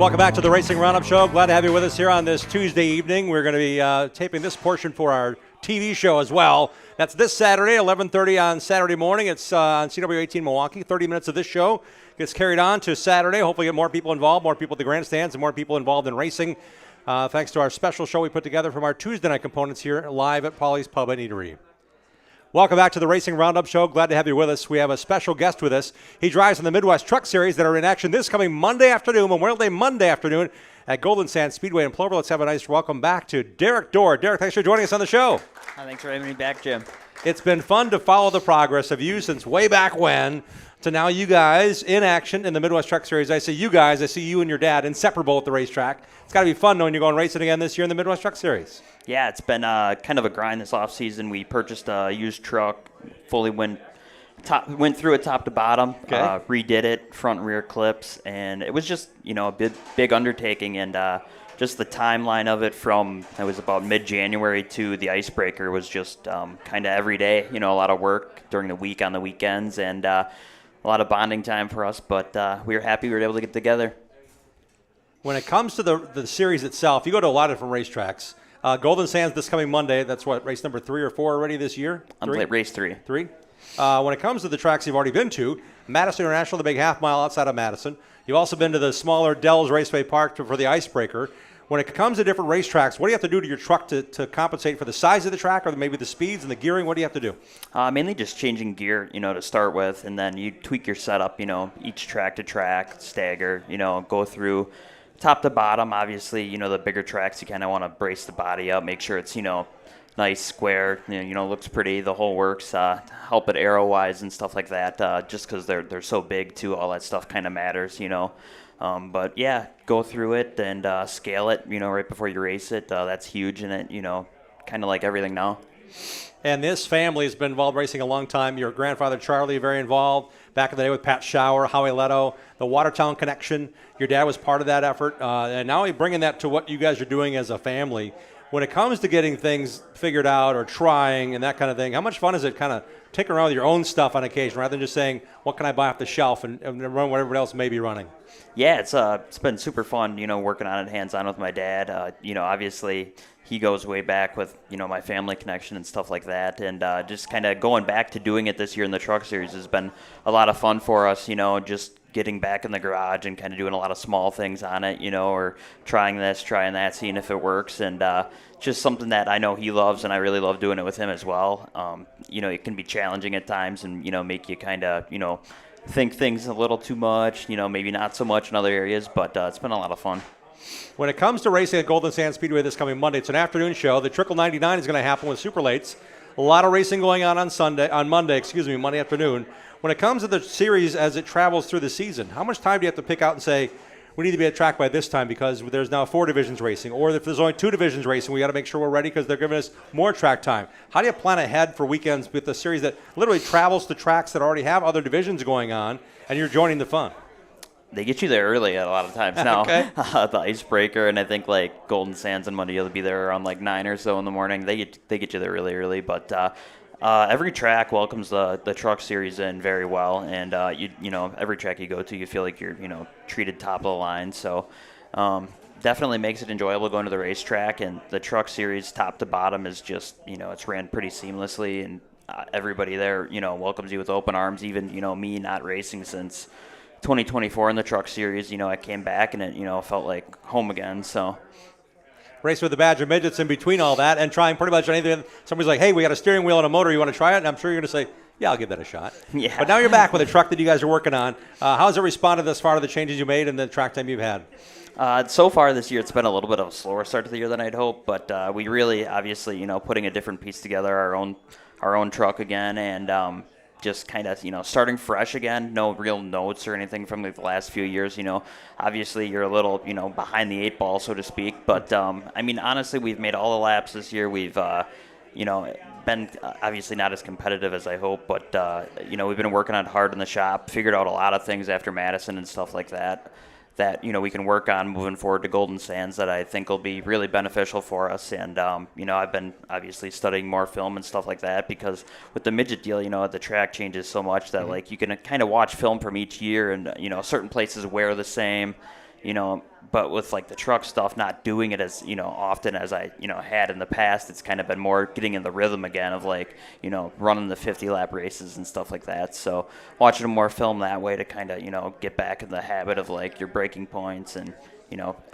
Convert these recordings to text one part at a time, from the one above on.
Welcome back to the Racing Roundup Show. Glad to have you with us here on this Tuesday evening. We're going to be taping this portion for our TV show as well. That's this Saturday, 11:30 on Saturday morning. It's on CW18 Milwaukee. 30 minutes of this show gets carried on to Saturday. Hopefully get more people involved, more people at the grandstands, and more people involved in racing. Thanks to our special show we put together from our Tuesday night components here live at Polly's Pub and Eatery. Welcome back to the Racing Roundup Show. Glad to have you with us. We have a special guest with us. He drives in the Midwest Truck Series that are in action this coming Monday afternoon, Memorial Day Monday afternoon at Golden Sands Speedway in Plover. Let's have a nice welcome back to Derek Dorr. Derek, thanks for joining us on the show. Thanks for having me back, Jim. It's been fun to follow the progress of you since way back when to now you guys in action in the Midwest Truck Series. I say you guys, I see you and your dad inseparable at the racetrack. It's got to be fun knowing you're going racing again this year in the Midwest Truck Series. Yeah, it's been kind of a grind this offseason. We purchased a used truck, fully went through it top to bottom, redid it, front and rear clips, and it was just, a big undertaking. And just the timeline of it from, it was about mid-January to the icebreaker was just kind of every day, a lot of work during the week on the weekends, and a lot of bonding time for us, but we were happy we were able to get together. When it comes to the series itself, you go to a lot of different racetracks. Golden Sands this coming Monday, that's what, race number 3 or 4 already this year? Race 3. 3? When it comes to the tracks you've already been to, Madison International, the big half mile outside of Madison. You've also been to the smaller Dells Raceway Park for the icebreaker. When it comes to different racetracks, what do you have to do to your truck to compensate for the size of the track or maybe the speeds and the gearing? What do you have to do? Mainly just changing gear, to start with, and then you tweak your setup, each track to track, stagger, go through top to bottom. Obviously, the bigger tracks, you kind of want to brace the body up, make sure it's, nice, square, looks pretty, the whole works, help it arrow-wise and stuff like that, just because they're so big, too. All that stuff kind of matters, But, yeah, go through it and scale it, right before you race it. That's huge in it, kind of like everything now. And this family has been involved racing a long time. Your grandfather, Charlie, very involved. Back in the day with Pat Schauer, Howie Leto, the Watertown connection. Your dad was part of that effort. And now you're bringing that to what you guys are doing as a family. When it comes to getting things figured out or trying and that kind of thing, how much fun is it kind of taking around with your own stuff on occasion rather than just saying, what can I buy off the shelf and run what everybody else may be running? Yeah, it's been super fun, working on it hands-on with my dad. Obviously he goes way back with, my family connection and stuff like that. And just kind of going back to doing it this year in the Truck Series has been a lot of fun for us, just getting back in the garage and kind of doing a lot of small things on it, or trying this, trying that, seeing if it works. And just something that I know he loves, and I really love doing it with him as well. It can be challenging at times and, make you kind of, think things a little too much, maybe not so much in other areas, but it's been a lot of fun. When it comes to racing at Golden Sands Speedway this coming Monday, it's an afternoon show. The Trickle 99 is going to happen with super lates. A lot of racing going on Monday afternoon. When it comes to the series as it travels through the season, how much time do you have to pick out and say, we need to be at track by this time because there's now 4 divisions racing, or if there's only 2 divisions racing, we got to make sure we're ready because they're giving us more track time. How do you plan ahead for weekends with a series that literally travels to tracks that already have other divisions going on, and you're joining the fun? They get you there early a lot of times now. Okay. The icebreaker, and I think like Golden Sands and Monday, you'll be there around like 9 or so in the morning. They get you there really early, but every track welcomes the Truck Series in very well, and every track you go to, you feel like you're treated top of the line. So definitely makes it enjoyable going to the racetrack, and the Truck Series top to bottom is just it's ran pretty seamlessly, and everybody there welcomes you with open arms. Even me not racing since 2024 in the Truck Series, I came back and it felt like home again. So. Race with the Badger Midgets in between all that and trying pretty much anything. Somebody's like, hey, we got a steering wheel and a motor. You want to try it? And I'm sure you're going to say, yeah, I'll give that a shot. Yeah. But now you're back with a truck that you guys are working on. How has it responded thus far to the changes you made and the track time you've had? So far this year, it's been a little bit of a slower start to the year than I'd hoped. But we really, obviously, putting a different piece together, our own truck again, and just kind of, starting fresh again. No real notes or anything from the last few years. Obviously you're a little, behind the 8 ball, so to speak. But, honestly, we've made all the laps this year. We've, been obviously not as competitive as I hope. But, we've been working on hard in the shop, figured out a lot of things after Madison and stuff like that. That we can work on moving forward to Golden Sands that I think will be really beneficial for us. And I've been obviously studying more film and stuff like that because with the midget deal, the track changes so much that like you can kind of watch film from each year, and certain places wear the same. But with like the truck stuff, not doing it as often as I had in the past, it's kind of been more getting in the rhythm again of like running the 50-lap races and stuff like that. So watching more film that way to kind of get back in the habit of like your braking points and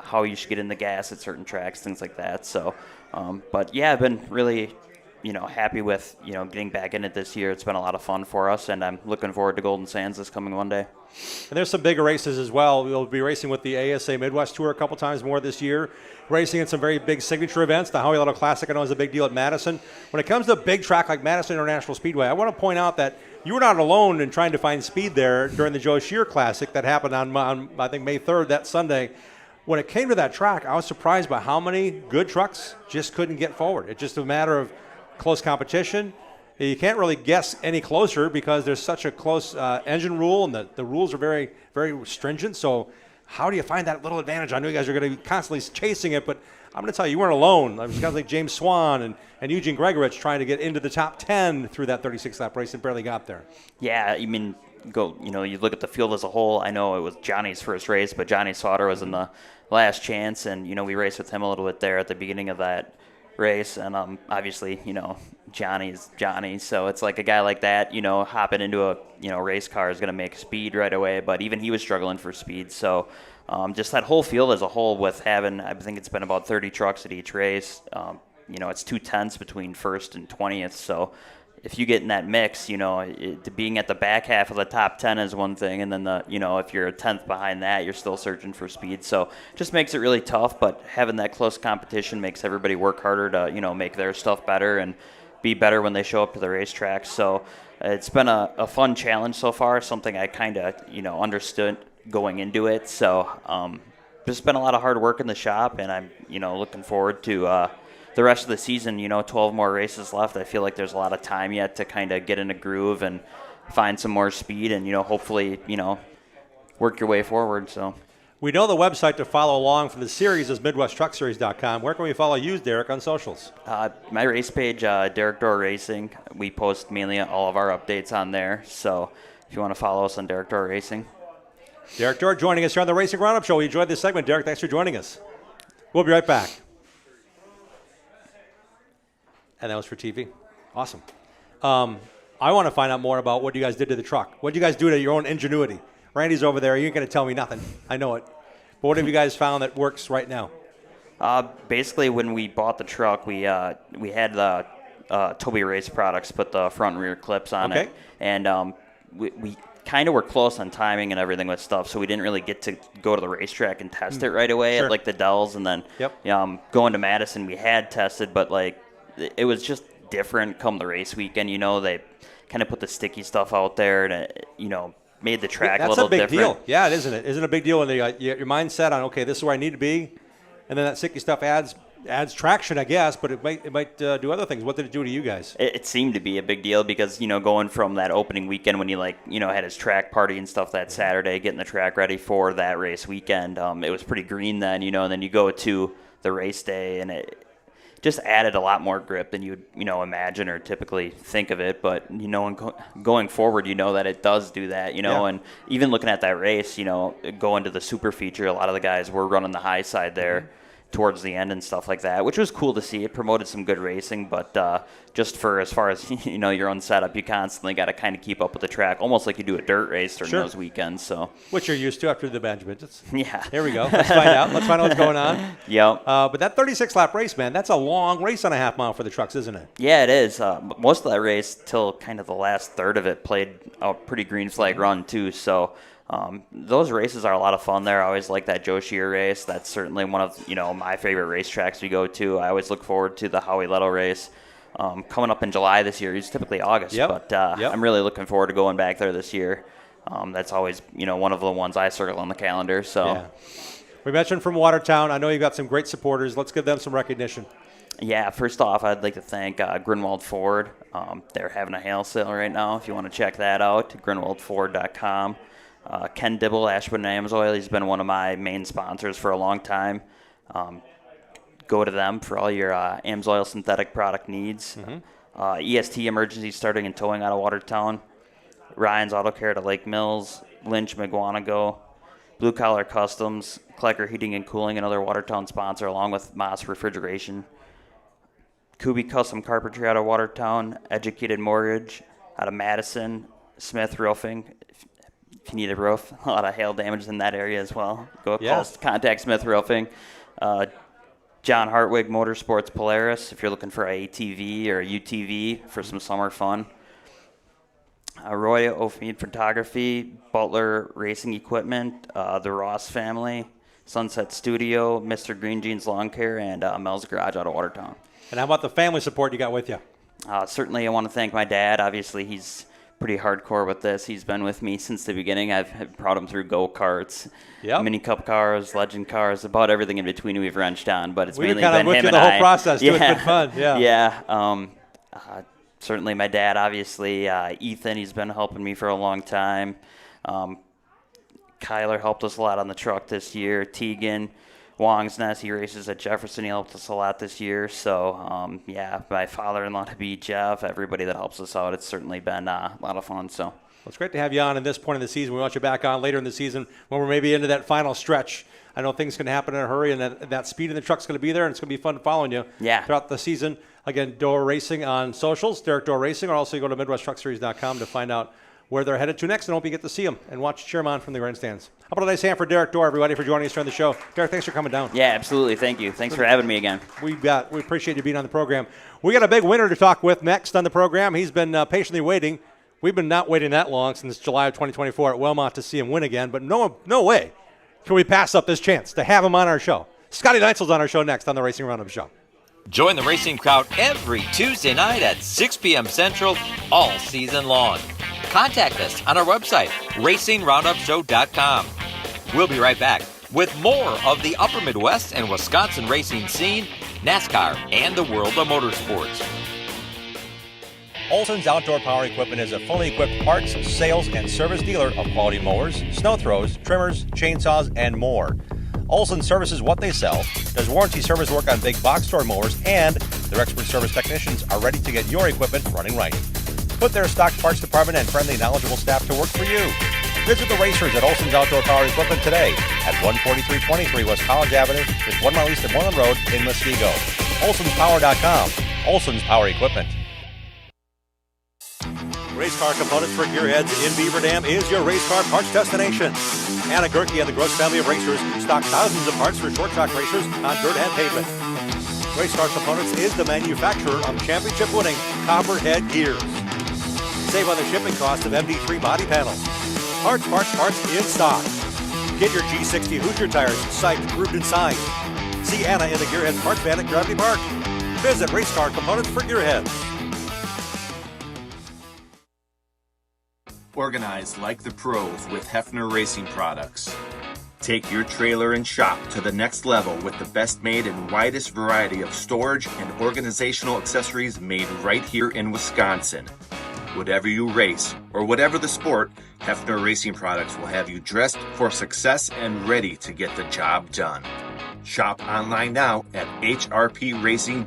how you should get in the gas at certain tracks, things like that. So, but yeah, I've been really happy with getting back in it this year. It's been a lot of fun for us, and I'm looking forward to Golden Sands this coming Monday. And there's some bigger races as well. We'll be racing with the ASA Midwest Tour a couple times more this year. Racing in some very big signature events. The Howie Little Classic I know is a big deal at Madison. When it comes to a big track like Madison International Speedway, I want to point out that you were not alone in trying to find speed there during the Joe Shear Classic that happened on I think May 3rd, that Sunday. When it came to that track, I was surprised by how many good trucks just couldn't get forward. It's just a matter of close competition. You can't really guess any closer because there's such a close engine rule, and the rules are very, very stringent. So how do you find that little advantage? I know you guys are going to be constantly chasing it, but I'm going to tell you, you weren't alone. There's guys like James Swan and Eugene Gregorich trying to get into the top 10 through that 36-lap race and barely got there. Yeah, I mean, you look at the field as a whole. I know it was Johnny's first race, but Johnny Sauter was in the last chance, and we raced with him a little bit there at the beginning of that race, and obviously Johnny's Johnny, so it's like a guy like that hopping into a race car is going to make speed right away, but even he was struggling for speed. So just that whole field as a whole, with having, I think it's been about 30 trucks at each race, it's 2/10 between first and 20th, so if you get in that mix, being at the back half of the top 10 is one thing, and then if you're a 10th behind that, you're still searching for speed. So it just makes it really tough, but having that close competition makes everybody work harder to, make their stuff better and be better when they show up to the racetrack. So it's been a fun challenge so far, something I kind of, understood going into it. So just been a lot of hard work in the shop, and I'm, looking forward to the rest of the season. 12 more races left. I feel like there's a lot of time yet to kind of get in a groove and find some more speed and, hopefully, work your way forward. So we know the website to follow along for the series is MidwestTruckSeries.com. Where can we follow you, Derek, on socials? My race page, Derek Door Racing. We post mainly all of our updates on there. So if you want to follow us on Derek Door Racing. Derek Door joining us here on the Racing Roundup Show. We enjoyed this segment. Derek, thanks for joining us. We'll be right back. And that was for TV. Awesome. I want to find out more about what you guys did to the truck. What did you guys do to your own ingenuity? Randy's over there. You ain't going to tell me nothing. I know it. But what have you guys found that works right now? Basically, when we bought the truck, we had the Toby Race Products put the front and rear clips on it. And we kind of were close on timing and everything with stuff, so we didn't really get to go to the racetrack and test it right away at like the Dells. And then going to Madison, we had tested, but like it was just different come the race weekend. They kind of put the sticky stuff out there and, made the track a little different. That's a big deal. Yeah, isn't it? Isn't it a big deal when your mind's set on, okay, this is where I need to be, and then that sticky stuff adds traction, I guess, but it might do other things. What did it do to you guys? It seemed to be a big deal because, going from that opening weekend when you had his track party and stuff that Saturday, getting the track ready for that race weekend, it was pretty green then, and then you go to the race day and it just added a lot more grip than you would, imagine or typically think of it. But, going forward, that it does do that, and even looking at that race, going to the super feature, a lot of the guys were running the high side there towards the end and stuff like that, which was cool to see. It promoted some good racing, but just for as far as your own setup, you constantly got to kind of keep up with the track, almost like you do a dirt race during those weekends. So which you're used to after the bench midgets. Yeah. Here we go. Let's find out. Let's find out what's going on. Yep. But that 36-lap race, man, that's a long race on a half mile for the trucks, isn't it? Yeah, it is. Most of that race till kind of the last third of it played a pretty green flag run too. So those races are a lot of fun there. I always like that Joe Shear race. That's certainly one of my favorite racetracks we go to. I always look forward to the Howie Letto race coming up in July this year. It's typically August, but I'm really looking forward to going back there this year. That's always one of the ones I circle on the calendar. So we mentioned from Watertown. I know you've got some great supporters. Let's give them some recognition. Yeah, first off, I'd like to thank Grunwald Ford. They're having a hail sale right now. If you want to check that out, grunwaldford.com. Ken Dibble, Ashburn Amsoil, he's been one of my main sponsors for a long time. Go to them for all your Amsoil synthetic product needs. EST Emergency Starting and Towing out of Watertown. Ryan's Auto Care to Lake Mills. Lynch McGuanago. Blue Collar Customs, Klecker Heating and Cooling, another Watertown sponsor, along with Moss Refrigeration. Kuby Custom Carpentry out of Watertown, Educated Mortgage out of Madison, Smith Roofing. If you need a roof, a lot of hail damage in that area as well. Contact Smith Roofing. John Hartwig Motorsports Polaris, if you're looking for a ATV or a UTV for some summer fun. Roy O'Feed Photography, Butler Racing Equipment, the Ross family, Sunset Studio, Mr. Green Jeans Lawn Care, and Mel's Garage out of Watertown. And how about the family support you got with you? Certainly I want to thank my dad. Obviously, he's pretty hardcore with this. He's been with me since the beginning. I've brought him through go-karts, mini cup cars, legend cars, about everything in between we've wrenched on. But it's mainly been him and I. We kind of went through the whole process, too. It's been fun. Certainly my dad, obviously. Ethan, he's been helping me for a long time. Kyler helped us a lot on the truck this year. Tegan, Wong's Nest, he races at Jefferson. He helped us a lot this year. So, my father-in-law to be Jeff, everybody that helps us out. It's certainly been a lot of fun. So, well, it's great to have you on at this point in the season. We want you back on later in the season when we're maybe into that final stretch. I know things can happen in a hurry, and that speed in the truck's going to be there, and it's going to be fun following you throughout the season. Again, Door Racing on socials, Derek Door Racing, or also you go to MidwestTruckSeries.com to find out where they're headed to next, and hope you get to see them and cheer them on from the grandstands. How about a nice hand for Derek Door, everybody, for joining us during the show. Derek, thanks for coming down. Yeah, absolutely. Thank you. Thanks for having me again. We appreciate you being on the program. We got a big winner to talk with next on the program. He's been patiently waiting. We've been not waiting that long since July of 2024 at Wellmont to see him win again, but no way can we pass up this chance to have him on our show. Scotty Neitzel's on our show next on the Racing RoundUp Show. Join the racing crowd every Tuesday night at 6 p.m. Central all season long. Contact us on our website, racingroundupshow.com. We'll be right back with more of the Upper Midwest and Wisconsin racing scene, NASCAR, and the world of motorsports. Olson's Outdoor Power Equipment is a fully equipped parts, sales, and service dealer of quality mowers, snow throws, trimmers, chainsaws, and more. Olson services what they sell, does warranty service work on big box store mowers, and their expert service technicians are ready to get your equipment running right. Put their stock parts department and friendly, knowledgeable staff to work for you. Visit the racers at Olson's Outdoor Power Equipment today at 14323 West College Avenue, just 1 mile east of Moreland Road in Muskego. Olson'sPower.com. Olson's Power Equipment. Race car components for gearheads in Beaver Dam is your race car parts destination. Anna Gerke and the Gross family of racers stock thousands of parts for short track racers on dirt and pavement. Race car components is the manufacturer of championship-winning Copperhead gears. Save on the shipping cost of MD3 body panels. Parts in stock. Get your G60 Hoosier tires psyched, grooved, and signed. See Anna in the Gearheads Parts Van at Gravity Park. Visit Race Car Components for Gearheads. Organize like the pros with Hefner Racing Products. Take your trailer and shop to the next level with the best made and widest variety of storage and organizational accessories made right here in Wisconsin. Whatever you race or whatever the sport, Hefner Racing Products will have you dressed for success and ready to get the job done. Shop online now at hrpracing.com.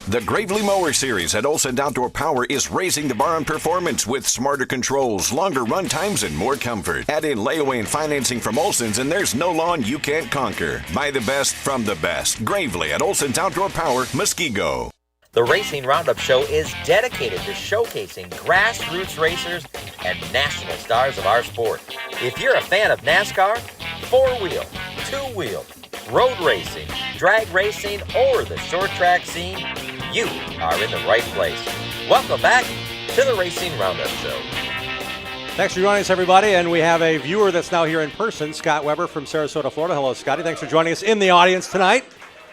The Gravely Mower Series at Olson Outdoor Power is raising the bar on performance with smarter controls, longer run times, and more comfort. Add in layaway and financing from Olson's, and there's no lawn you can't conquer. Buy the best from the best. Gravely at Olson's Outdoor Power, Muskego. The Racing Roundup Show is dedicated to showcasing grassroots racers and national stars of our sport. If you're a fan of NASCAR, four-wheel, two-wheel, road racing, drag racing, or the short track scene, you are in the right place. Welcome back to the Racing Roundup Show. Thanks for joining us, everybody. And we have a viewer that's now here in person, Scott Weber from Sarasota, Florida. Hello, Scotty. Thanks for joining us in the audience tonight.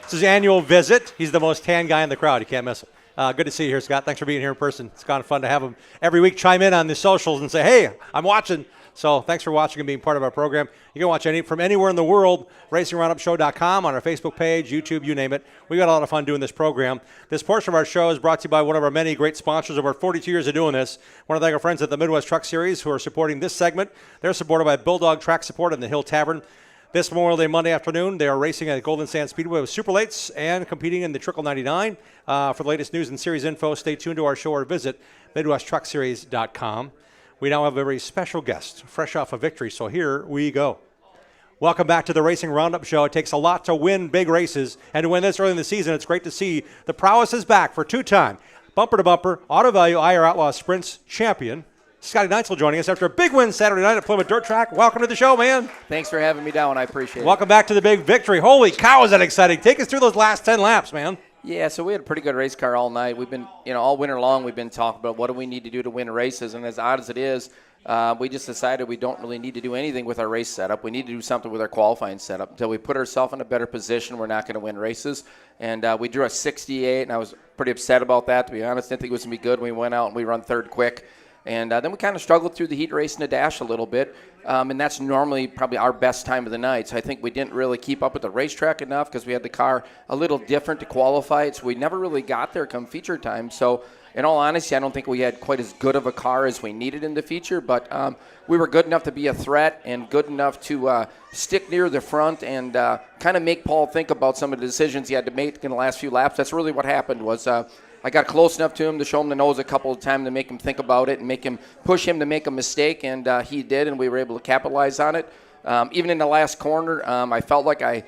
It's his annual visit. He's the most tan guy in the crowd. You can't miss him. Good to see you here, Scott. Thanks for being here in person. It's kind of fun to have him every week chime in on the socials and say, hey, I'm watching. So thanks for watching and being part of our program. You can watch from anywhere in the world, racingroundupshow.com, on our Facebook page, YouTube, you name it. We got a lot of fun doing this program. This portion of our show is brought to you by one of our many great sponsors over 42 years of doing this. I want to thank our friends at the Midwest Truck Series who are supporting this segment. They're supported by Bulldog Track Support and the Hill Tavern. This Memorial Day Monday afternoon, they are racing at Golden Sand Speedway with Super Lates and competing in the Trickle 99. For the latest news and series info, stay tuned to our show or visit MidwestTruckSeries.com. we now have a very special guest, fresh off a victory. So here we go. Welcome back to the Racing Roundup Show. It takes a lot to win big races, and to win this early in the season, it's great to see the prowess is back for two-time bumper-to-bumper Auto Value IR Outlaw Sprints champion, Scotty Neitzel, joining us after a big win Saturday night at Plymouth Dirt Track. Welcome to the show, man. Thanks for having me down. I appreciate it. Welcome back to the big victory. Holy cow, is that exciting. Take us through those last 10 laps, man. Yeah, so we had a pretty good race car all night. We've been, all winter long, we've been talking about what do we need to do to win races, and as odd as it is, we just decided we don't really need to do anything with our race setup. We need to do something with our qualifying setup. Until we put ourselves in a better position, we're not going to win races. And we drew a 68, and I was pretty upset about that, to be honest. I didn't think it was going to be good. We went out and we run third quick. And then we kind of struggled through the heat race and the dash a little bit. And that's normally probably our best time of the night. So I think we didn't really keep up with the racetrack enough because we had the car a little different to qualify it. So we never really got there come feature time. So in all honesty, I don't think we had quite as good of a car as we needed in the feature. But we were good enough to be a threat and good enough to stick near the front and kind of make Paul think about some of the decisions he had to make in the last few laps. That's really what happened was I got close enough to him to show him the nose a couple of times to make him think about it and make him push him to make a mistake, and he did, and we were able to capitalize on it. Even in the last corner, I felt like I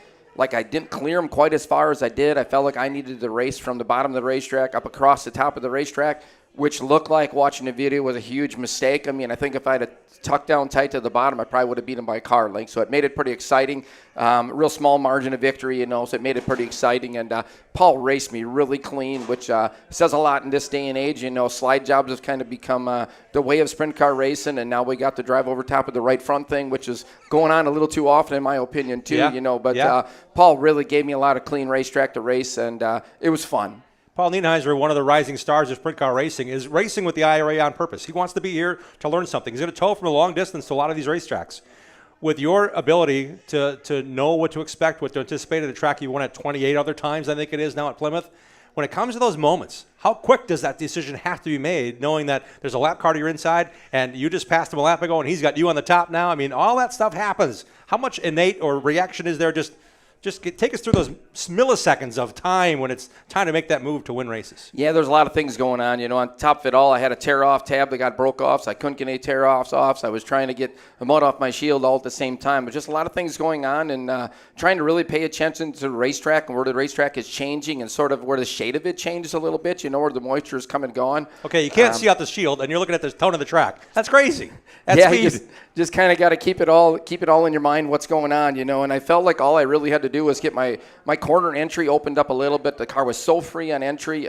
didn't clear him quite as far as I did. I felt like I needed to race from the bottom of the racetrack up across the top of the racetrack, which looked like watching the video was a huge mistake. I mean, I think if I had tucked down tight to the bottom, I probably would have beat him by a car length. So it made it pretty exciting. Real small margin of victory, so it made it pretty exciting. And Paul raced me really clean, which says a lot in this day and age. Slide jobs have kind of become the way of sprint car racing, and now we got the drive over top of the right front thing, which is going on a little too often in my opinion too. Yeah. Paul really gave me a lot of clean racetrack to race, and it was fun. Paul Nienheiser, one of the rising stars of sprint car racing, is racing with the IRA on purpose. He wants to be here to learn something. He's going to tow from a long distance to a lot of these racetracks. With your ability to know what to expect, what to anticipate at a track you won at 28 other times, I think it is now at Plymouth, when it comes to those moments, how quick does that decision have to be made, knowing that there's a lap car to your inside and you just passed him a lap ago and he's got you on the top now? I mean, all that stuff happens. How much innate or reaction is there? Just take us through those milliseconds of time when it's time to make that move to win races. Yeah, there's a lot of things going on. On top of it all, I had a tear-off tab that got broke off, so I couldn't get any tear-offs off. So I was trying to get the mud off my shield all at the same time. But just a lot of things going on and trying to really pay attention to the racetrack and where the racetrack is changing and sort of where the shade of it changes a little bit, where the moisture is coming and gone. Okay, you can't see out the shield, and you're looking at the tone of the track. That's crazy. That's speed. Just kind of got to keep it all in your mind what's going on, and I felt like all I really had to do was get my corner entry opened up a little bit. The car was so free on entry.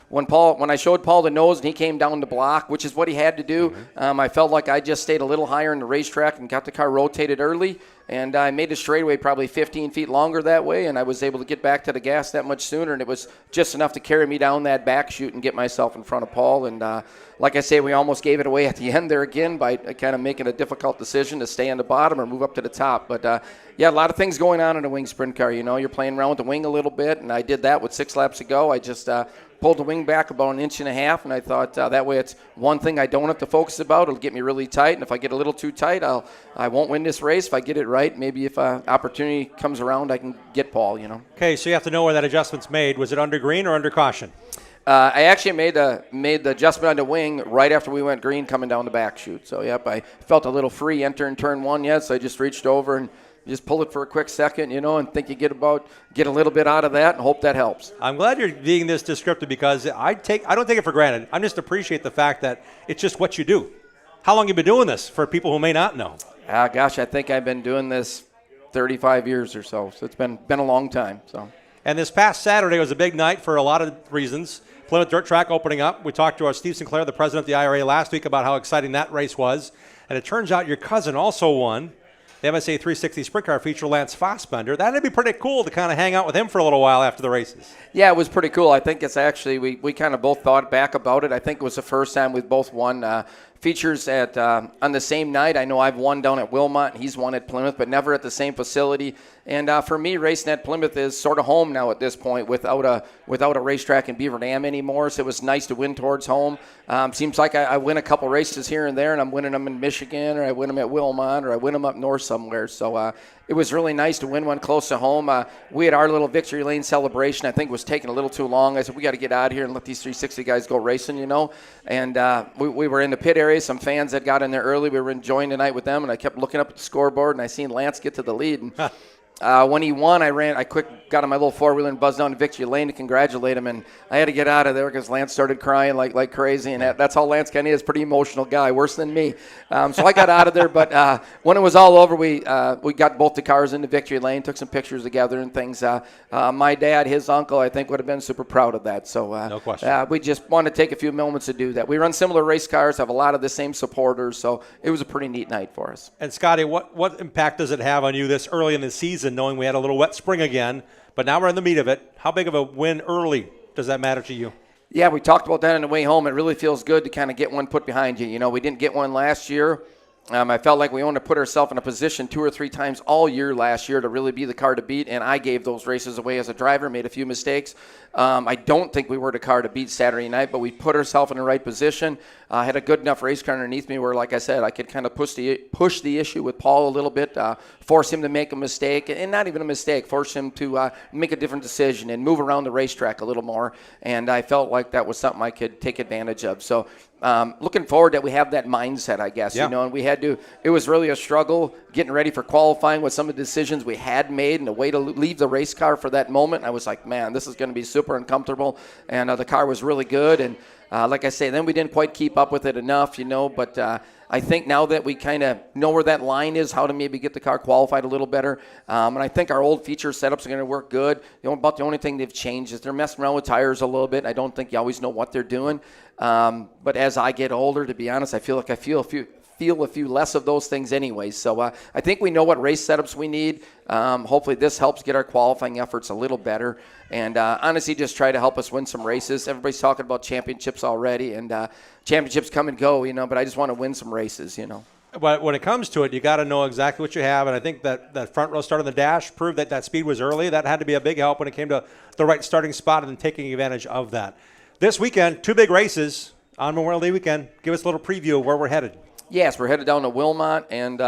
When I showed Paul the nose and he came down the block, which is what he had to do, I felt like I just stayed a little higher in the racetrack and got the car rotated early. And I made the straightaway probably 15 feet longer that way, and I was able to get back to the gas that much sooner, and it was just enough to carry me down that back chute and get myself in front of Paul. And like I say, we almost gave it away at the end there again by kind of making a difficult decision to stay on the bottom or move up to the top. But, a lot of things going on in a wing sprint car. You're playing around with the wing a little bit, and I did that with 6 laps to go. I just pulled the wing back about an inch and a half, and I thought that way it's one thing I don't have to focus about. It'll get me really tight, and if I get a little too tight, I won't win this race. If I get it right, maybe if an opportunity comes around, I can get Paul, Okay, so you have to know where that adjustment's made. Was it under green or under caution? I actually made the adjustment on the wing right after we went green coming down the back chute. So, I felt a little free entering turn 1, so I just reached over and just pull it for a quick second, and think you get a little bit out of that and hope that helps. I'm glad you're being this descriptive because I don't take it for granted. I just appreciate the fact that it's just what you do. How long have you been doing this for people who may not know? I think I've been doing this 35 years or so. So it's been a long time. So. And this past Saturday was a big night for a lot of reasons. Plymouth Dirt Track opening up. We talked to our Steve Sinclair, the president of the IRA, last week about how exciting that race was. And it turns out your cousin also won the MSA 360 Sprint Car feature, Lance Fossbender. That'd be pretty cool to kind of hang out with him for a little while after the races. Yeah, it was pretty cool. I think it's actually, we kind of both thought back about it. I think it was the first time we've both won features at on the same night. I know I've won down at Wilmot, and he's won at Plymouth, but never at the same facility. And for me, racing at Plymouth is sort of home now at this point without a racetrack in Beaver Dam anymore. So it was nice to win towards home. Seems like I win a couple races here and there, and I'm winning them in Michigan, or I win them at Wilmot, or I win them up north somewhere. So it was really nice to win one close to home. We had our little victory lane celebration. I think it was taking a little too long. I said, we got to get out of here and let these 360 guys go racing, And we were in the pit area race. Some fans that got in there early, we were enjoying the night with them, and I kept looking up at the scoreboard, and I seen Lance get to the lead. And when he won, I got on my little four-wheeler and buzzed down to victory lane to congratulate him, and I had to get out of there because Lance started crying like crazy, and that's how Lance kind of is, pretty emotional guy, worse than me. So I got out of there, but when it was all over, we got both the cars into victory lane, took some pictures together and things. My dad, his uncle, I think would have been super proud of that. So no question. We just wanted to take a few moments to do that. We run similar race cars, have a lot of the same supporters, so it was a pretty neat night for us. And Scotty, what impact does it have on you this early in the season, knowing we had a little wet spring again, but now we're in the meat of it? How big of a win early does that matter to you? Yeah, we talked about that on the way home. It really feels good to kind of get one put behind you. You know, we didn't get one last year. I felt like we wanted to put ourselves in a position 2 or 3 times all year last year to really be the car to beat, and I gave those races away as a driver, made a few mistakes. I don't think we were the car to beat Saturday night, but we put ourselves in the right position. I had a good enough race car underneath me where, like I said, I could kind of push the issue with Paul a little bit, force him to make a mistake, and not even a mistake, force him to make a different decision and move around the racetrack a little more, and I felt like that was something I could take advantage of. So looking forward that we have that mindset, I guess, yeah. you know, and it was really a struggle getting ready for qualifying with some of the decisions we had made and the way to leave the race car for that moment. I was like, man, this is going to be super uncomfortable, and the car was really good, and like I say, then we didn't quite keep up with it enough, you know, but I think now that we kind of know where that line is, how to maybe get the car qualified a little better, and I think our old feature setups are going to work good. About the only thing they've changed is they're messing around with tires a little bit. I don't think you always know what they're doing, but as I get older, to be honest, I feel like I feel a few less of those things anyway. So I think we know what race setups we need. Hopefully this helps get our qualifying efforts a little better, and honestly just try to help us win some races. Everybody's talking about championships already, and championships come and go, you know, but I just want to win some races, you know. But when it comes to it, you got to know exactly what you have, and I think that front row start on the dash proved that speed was early. That had to be a big help when it came to the right starting spot and then taking advantage of that. This weekend, 2 big races on Memorial Day weekend. Give us a little preview of where we're headed. Yes, we're headed down to Wilmot, and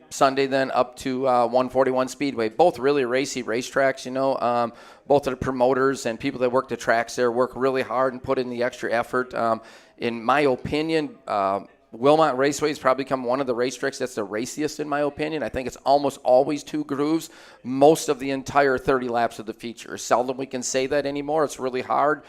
Sunday then up to 141 Speedway. Both really racy racetracks, you know. Both of the promoters and people that work the tracks there work really hard and put in the extra effort. In my opinion, Wilmot Raceway has probably become one of the racetracks that's the raciest, in my opinion. I think it's almost always 2 grooves most of the entire 30 laps of the feature. Seldom we can say that anymore. It's really hard.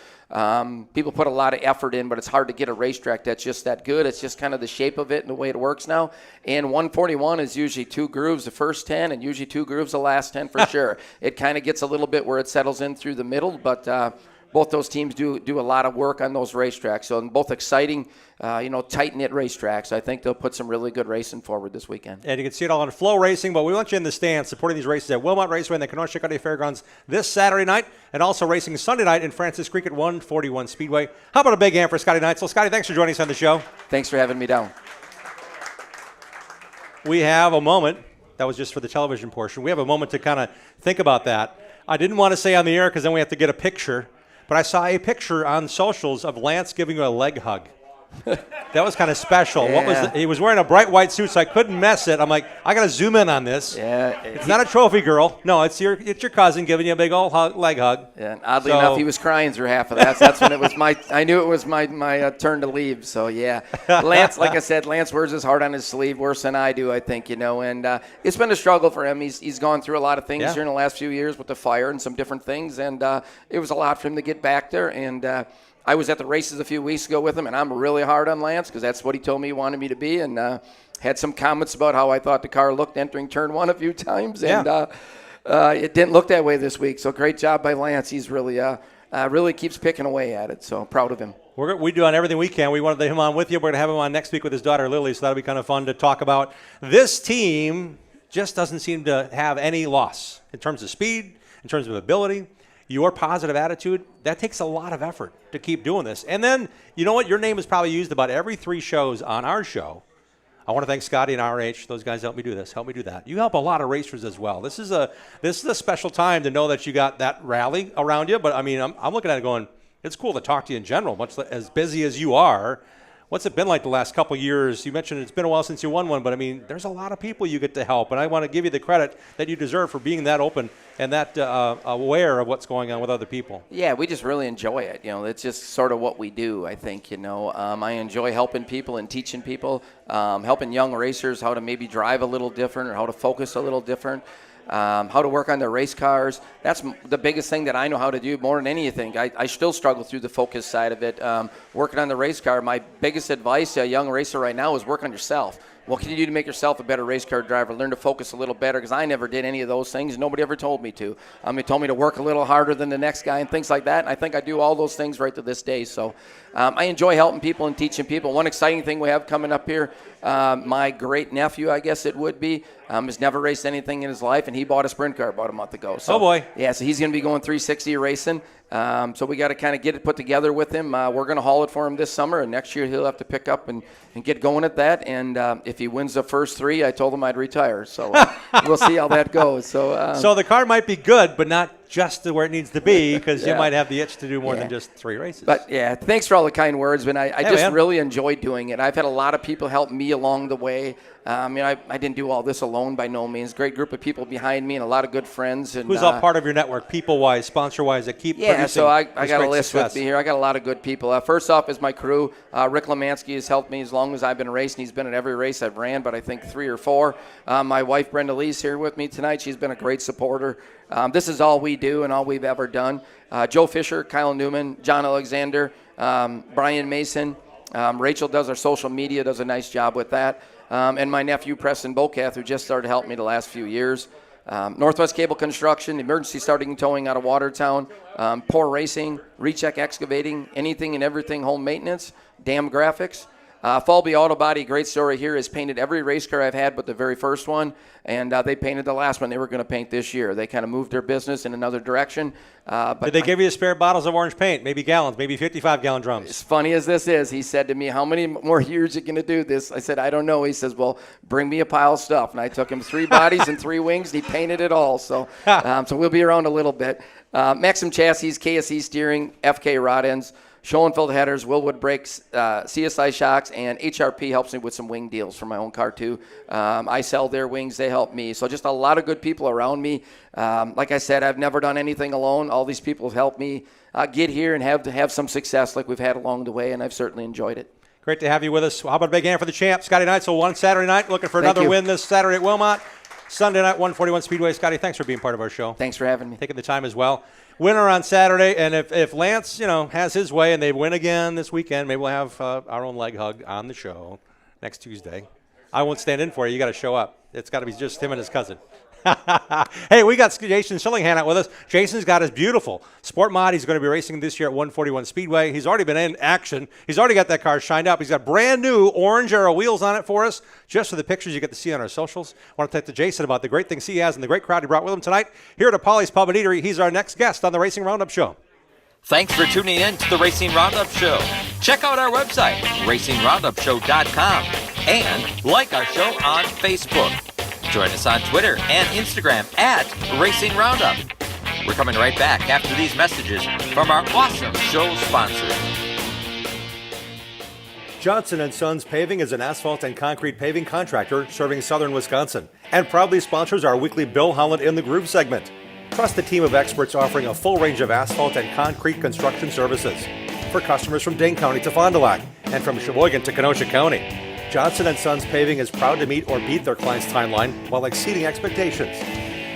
People put a lot of effort in, but it's hard to get a racetrack that's just that good. It's just kind of the shape of it and the way it works now. And 141 is usually 2 grooves the first 10 and usually 2 grooves the last 10 for sure. It kind of gets a little bit where it settles in through the middle, but both those teams do a lot of work on those racetracks. So both exciting, tight-knit racetracks. I think they'll put some really good racing forward this weekend. And you can see it all on Flow Racing, but we want you in the stands supporting these races at Wilmot Raceway and the Kenosha County Fairgrounds this Saturday night, and also racing Sunday night in Francis Creek at 141 Speedway. How about a big hand for Scotty Neitzel? Scotty, thanks for joining us on the show. Thanks for having me down. We have a moment. That was just for the television portion. We have a moment to kind of think about that. I didn't want to say on the air because then we have to get a picture. But I saw a picture on socials of Lance giving you a leg hug. That was kind of special. Yeah. What was he was wearing a bright white suit, so I couldn't mess it. I'm like, I got to zoom in on this. Yeah, it's not a trophy girl. No, it's your cousin giving you a big old leg hug. Yeah, and oddly enough, he was crying through half of that. So that's when it was I knew it was my turn to leave. So yeah, Lance, like I said, Lance wears his heart on his sleeve worse than I do, I think, you know. And it's been a struggle for him. He's gone through a lot of things during the last few years with the fire and some different things, and it was a lot for him to get back there. And I was at the races a few weeks ago with him, and I'm really hard on Lance because that's what he told me he wanted me to be, and had some comments about how I thought the car looked entering turn 1 a few times, and it didn't look that way this week. So great job by Lance. He's really keeps picking away at it, so proud of him. We do on everything we can. We wanted him on with you. We're going to have him on next week with his daughter Lily, so that'll be kind of fun to talk about. This team just doesn't seem to have any loss in terms of speed, in terms of ability. Your positive attitude, that takes a lot of effort to keep doing this. And then, you know what? Your name is probably used about every 3 shows on our show. I want to thank Scotty and RH. Those guys help me do this, help me do that. You help a lot of racers as well. This is a special time to know that you got that rally around you. But, I mean, I'm looking at it going, it's cool to talk to you in general, much as busy as you are. What's it been like the last couple of years? You mentioned it's been a while since you won one, but, I mean, there's a lot of people you get to help. And I want to give you the credit that you deserve for being that open and that aware of what's going on with other people. Yeah, we just really enjoy it. It's just sort of what we do, I think. I enjoy helping people and teaching people, helping young racers how to maybe drive a little different or how to focus a little different. How to work on their race cars. That's the biggest thing that I know how to do more than anything. I still struggle through the focus side of it. Working on the race car, my biggest advice to a young racer right now is work on yourself. What can you do to make yourself a better race car driver? Learn to focus a little better, because I never did any of those things. Nobody ever told me to. They told me to work a little harder than the next guy and things like that, and I think I do all those things right to this day. So I enjoy helping people and teaching people. One exciting thing we have coming up here, my great-nephew, I guess it would be, has never raced anything in his life, and he bought a sprint car about a month ago. So, oh, boy. Yeah, so he's going to be going 360 racing. So we got to kind of get it put together with him. We're going to haul it for him this summer, and next year he'll have to pick up and get going at that. And if he wins the first three, I told him I'd retire. So we'll see how that goes. So the car might be good, but not just to where it needs to be, because you might have the itch to do more than just 3 races. But, yeah, thanks for all the kind words. But I just really enjoyed doing it. I've had a lot of people help me along the way. I didn't do all this alone by no means. Great group of people behind me and a lot of good friends. And who's all part of your network, people-wise, sponsor-wise, that keep producing? Yeah, so I got a list success with me here. I got a lot of good people. First off is my crew. Rick Lemansky has helped me as long as I've been racing. He's been at every race I've ran, but I think 3 or 4. My wife, Brenda Lee's here with me tonight. She's been a great supporter. This is all we do and all we've ever done. Joe Fisher, Kyle Newman, John Alexander, Brian Mason. Rachel does our social media, does a nice job with that. And my nephew, Preston Bocath, who just started helping me the last few years. Northwest Cable Construction, Emergency Starting and Towing out of Watertown, Poor Racing, Recheck Excavating, anything and everything home maintenance, Dam Graphics. Falby Auto Body, great story here, has painted every race car I've had but the very first one, and they painted the last one they were going to paint this year. They kind of moved their business in another direction. But did they give you spare bottles of orange paint, maybe gallons, maybe 55-gallon drums? As funny as this is, he said to me, how many more years are you going to do this? I said, I don't know. He says, well, bring me a pile of stuff. And I took him 3 bodies and 3 wings, and he painted it all. So so we'll be around a little bit. Maxim Chassis, KSE Steering, FK Rod Ends, Schoenfeld Headers, Willwood Brakes, CSI Shocks, and HRP helps me with some wing deals for my own car, too. I sell their wings. They help me. So just a lot of good people around me. Like I said, I've never done anything alone. All these people have helped me get here and have some success like we've had along the way, and I've certainly enjoyed it. Great to have you with us. How about a big hand for the champ, Scotty Knight? So one Saturday night, looking for another win this Saturday at Wilmot. Sunday night, 141 Speedway. Scotty, thanks for being part of our show. Thanks for having me. Taking the time as well. Winner on Saturday, and if Lance, has his way and they win again this weekend, maybe we'll have our own leg hug on the show next Tuesday. I won't stand in for you. You got to show up. It's got to be just him and his cousin. Hey, we got Jason Schillingham out with us. Jason's got his beautiful Sport Mod. He's going to be racing this year at 141 Speedway. He's already been in action. He's already got that car shined up. He's got brand new orange Aero wheels on it for us, just for the pictures you get to see on our socials. I want to talk to Jason about the great things he has and the great crowd he brought with him tonight. Here at Polly's Pub and Eatery, he's our next guest on the Racing Roundup Show. Thanks for tuning in to the Racing Roundup Show. Check out our website, racingroundup.show.com, and like our show on Facebook. Join us on Twitter and Instagram at Racing Roundup. We're coming right back after these messages from our awesome show sponsor. Johnson & Sons Paving is an asphalt and concrete paving contractor serving southern Wisconsin and proudly sponsors our weekly Bill Holland in the Groove segment. Trust the team of experts offering a full range of asphalt and concrete construction services for customers from Dane County to Fond du Lac and from Sheboygan to Kenosha County. Johnson & Sons Paving is proud to meet or beat their clients' timeline while exceeding expectations.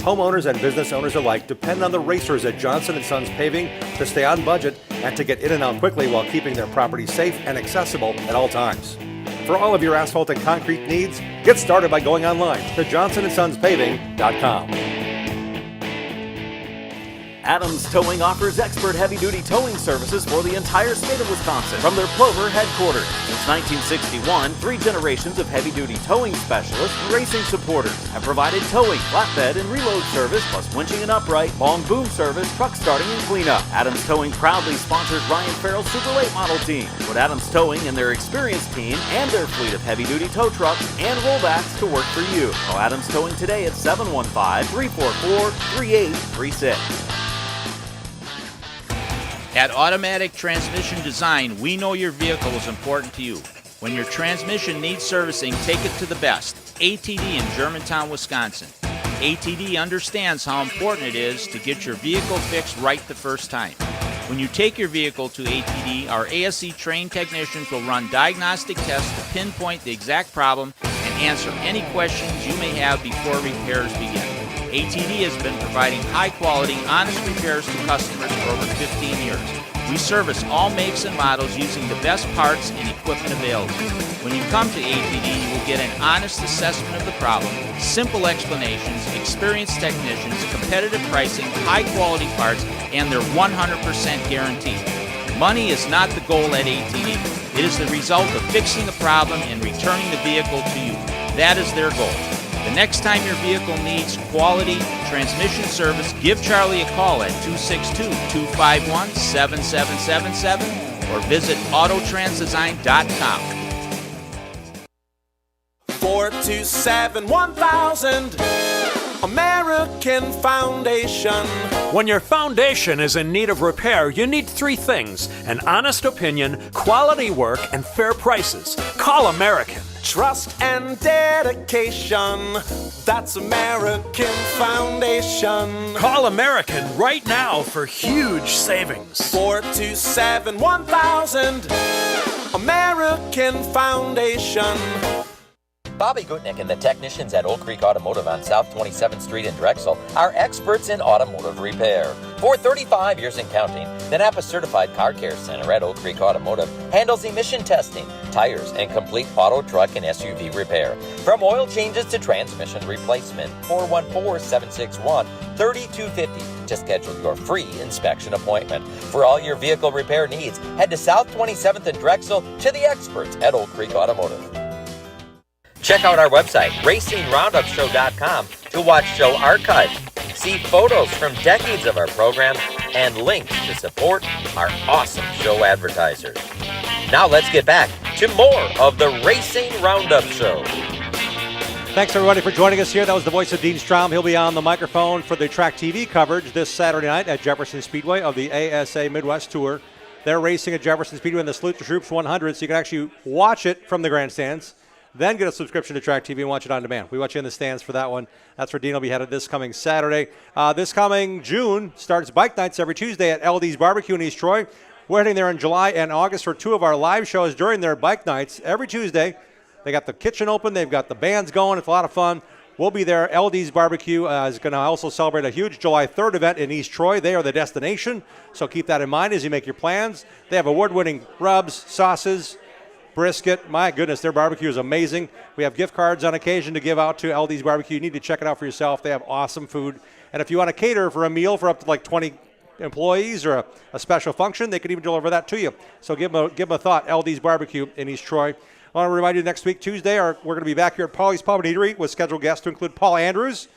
Homeowners and business owners alike depend on the racers at Johnson & Sons Paving to stay on budget and to get in and out quickly while keeping their property safe and accessible at all times. For all of your asphalt and concrete needs, get started by going online to johnsonsonspaving.com. Adams Towing offers expert heavy-duty towing services for the entire state of Wisconsin from their Plover headquarters. Since 1961, 3 generations of heavy-duty towing specialists and racing supporters have provided towing, flatbed, and reload service, plus winching and upright, long boom service, truck starting, and cleanup. Adams Towing proudly sponsors Ryan Farrell's Super Late Model team. Put Adams Towing and their experienced team and their fleet of heavy-duty tow trucks and rollbacks to work for you. Call Adams Towing today at 715-344-3836. At Automatic Transmission Design, we know your vehicle is important to you. When your transmission needs servicing, take it to the best. ATD in Germantown, Wisconsin. ATD understands how important it is to get your vehicle fixed right the first time. When you take your vehicle to ATD, our ASE trained technicians will run diagnostic tests to pinpoint the exact problem and answer any questions you may have before repairs begin. ATD has been providing high-quality, honest repairs to customers for over 15 years. We service all makes and models using the best parts and equipment available. When you come to ATD, you will get an honest assessment of the problem, simple explanations, experienced technicians, competitive pricing, high-quality parts, and their 100% guarantee. Money is not the goal at ATD. It is the result of fixing the problem and returning the vehicle to you. That is their goal. The next time your vehicle needs quality transmission service, give Charlie a call at 262-251-7777 or visit autotransdesign.com. 427-1000 American Foundation. When your foundation is in need of repair, you need three things: an honest opinion, quality work, and fair prices. Call American. Trust and dedication. That's American Foundation. Call American right now for huge savings. 427-1000 American Foundation. Bobby Gutnick and the technicians at Oak Creek Automotive on South 27th Street in Drexel are experts in automotive repair. For 35 years and counting, the Napa Certified Car Care Center at Oak Creek Automotive handles emission testing, tires, and complete auto, truck, and SUV repair. From oil changes to transmission replacement. 414-761-3250 to schedule your free inspection appointment. For all your vehicle repair needs, head to South 27th in Drexel to the experts at Oak Creek Automotive. Check out our website, RacingRoundUpShow.com, to watch show archives, see photos from decades of our programs, and links to support our awesome show advertisers. Now let's get back to more of the Racing Roundup Show. Thanks, everybody, for joining us here. That was the voice of Dean Strom. He'll be on the microphone for the Track TV coverage this Saturday night at Jefferson Speedway of the ASA Midwest Tour. They're racing at Jefferson Speedway in the Salute to Troops 100, so you can actually watch it from the grandstands, then get a subscription to Track TV and watch it on demand. We watch you in the stands for that one. That's where Dean will be headed this coming Saturday. This coming June starts bike nights every Tuesday at LD's Barbecue in East Troy. We're heading there in July and August for two of our live shows during their bike nights every Tuesday. They got the kitchen open. They've got the bands going. It's a lot of fun. We'll be there. LD's Barbecue is going to also celebrate a huge July 3rd event in East Troy. They are the destination, so keep that in mind as you make your plans. They have award-winning rubs, sauces, brisket. My goodness, their barbecue is amazing. We have gift cards on occasion to give out to LD's Barbecue. You need to check it out for yourself. They have awesome food. And if you want to cater for a meal for up to like 20 employees or a special function, they could even deliver that to you. So give them a thought. LD's Barbecue in East Troy. I want to remind you next week, Tuesday, we're going to be back here at Paulie's Pub and Eatery with scheduled guests to include Paul Andrews,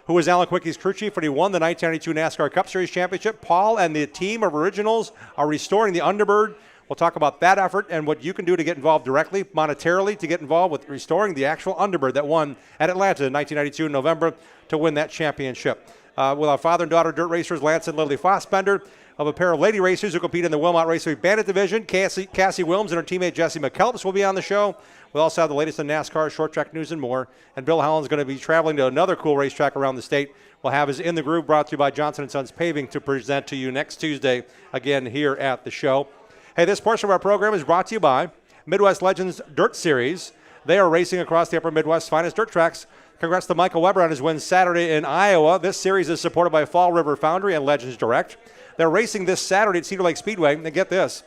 who was Alan Quickie's crew chief when he won the 1992 NASCAR Cup Series Championship. Paul and the team of originals are restoring the Underbird. We'll talk about that effort and what you can do to get involved directly, monetarily, to get involved with restoring the actual Underbird that won at Atlanta in 1992 in November to win that championship. With our father and daughter dirt racers, Lance and Lily Fossbender, of a pair of lady racers who compete in the Wilmot Raceway Bandit Division. Cassie Wilms and her teammate Jesse McKelps will be on the show. We'll also have the latest in NASCAR, short track news, and more. And Bill Holland's going to be traveling to another cool racetrack around the state. We'll have his In the Groove brought to you by Johnson & Sons Paving to present to you next Tuesday, again here at the show. Hey, this portion of our program is brought to you by Midwest Legends Dirt Series. They are racing across the upper Midwest's finest dirt tracks. Congrats to Michael Weber on his win Saturday in Iowa. This series is supported by Fall River Foundry and Legends Direct. They're racing this Saturday at Cedar Lake Speedway. And get this,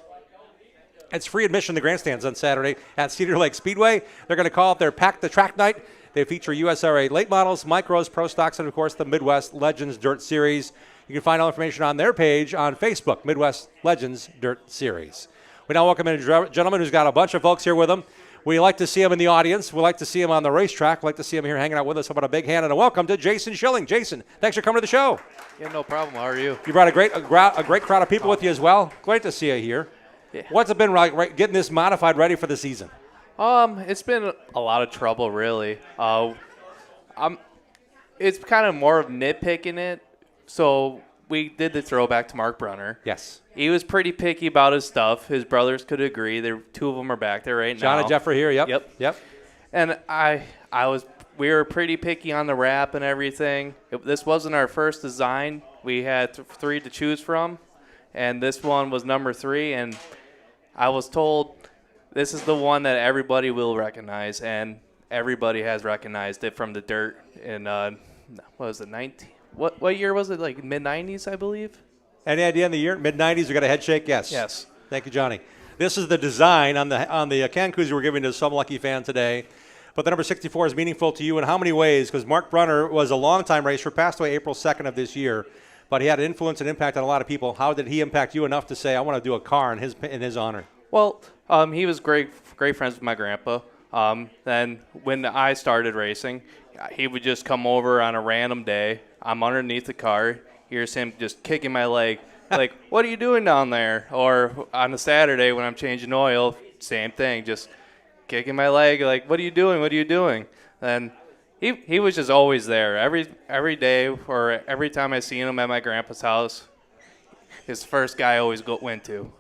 it's free admission to grandstands on Saturday at Cedar Lake Speedway. They're going to call it their Pack the Track Night. They feature USRA late models, micros, pro stocks, and, of course, the Midwest Legends Dirt Series. You can find all information on their page on Facebook, Midwest Legends Dirt Series. We now welcome in a gentleman who's got a bunch of folks here with him. We like to see him in the audience. We like to see him on the racetrack. We like to see him here hanging out with us. How about a big hand and a welcome to Jason Schilling. Jason, thanks for coming to the show. Yeah, no problem. How are you? You brought a great crowd of people with you as well. Great to see you here. Yeah. What's it been like getting this modified ready for the season? It's been a lot of trouble, really. It's kind of more of nitpicking it. So we did the throwback to Mark Brunner. Yes. He was pretty picky about his stuff. His brothers could agree. Two of them are back there right now. John and Jeff are here. Yep. And I was we were pretty picky on the wrap and everything. This wasn't our first design. We had 3 to choose from, and this one was number 3. And I was told this is the one that everybody will recognize, and everybody has recognized it from the dirt. In what was it, 19? What year was it? Like mid-90s, I believe. Any idea in the year? Mid-90s? We got a head shake? Yes. Yes. Thank you, Johnny. This is the design on the Can Koozie we're giving to some lucky fan today. But the number 64 is meaningful to you in how many ways? Because Mark Brunner was a longtime racer, passed away April 2nd of this year, but he had an influence and impact on a lot of people. How did he impact you enough to say, I want to do a car in his honor? Well, he was great friends with my grandpa. Then when I started racing, he would just come over on a random day. I'm underneath the car. Here's him just kicking my leg. Like, what are you doing down there? Or on a Saturday when I'm changing oil, same thing, just kicking my leg. Like, what are you doing? What are you doing? And he was just always there. Every day or every time I seen him at my grandpa's house, his first guy I always went to,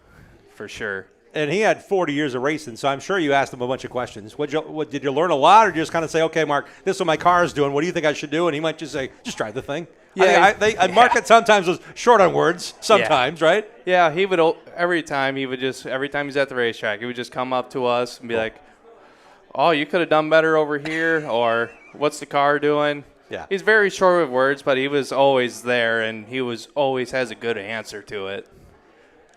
for sure. And he had 40 years of racing, so I'm sure you asked him a bunch of questions. Did you learn a lot, or did you just kind of say, okay, Mark, this is what my car is doing. What do you think I should do? And he might just say, just drive the thing. Yeah, Mark sometimes was short on words, sometimes, right? Yeah, he would every time he's at the racetrack, he would just come up to us and be like, oh, you could have done better over here, or what's the car doing? Yeah. He's very short with words, but he was always there, and he always has a good answer to it.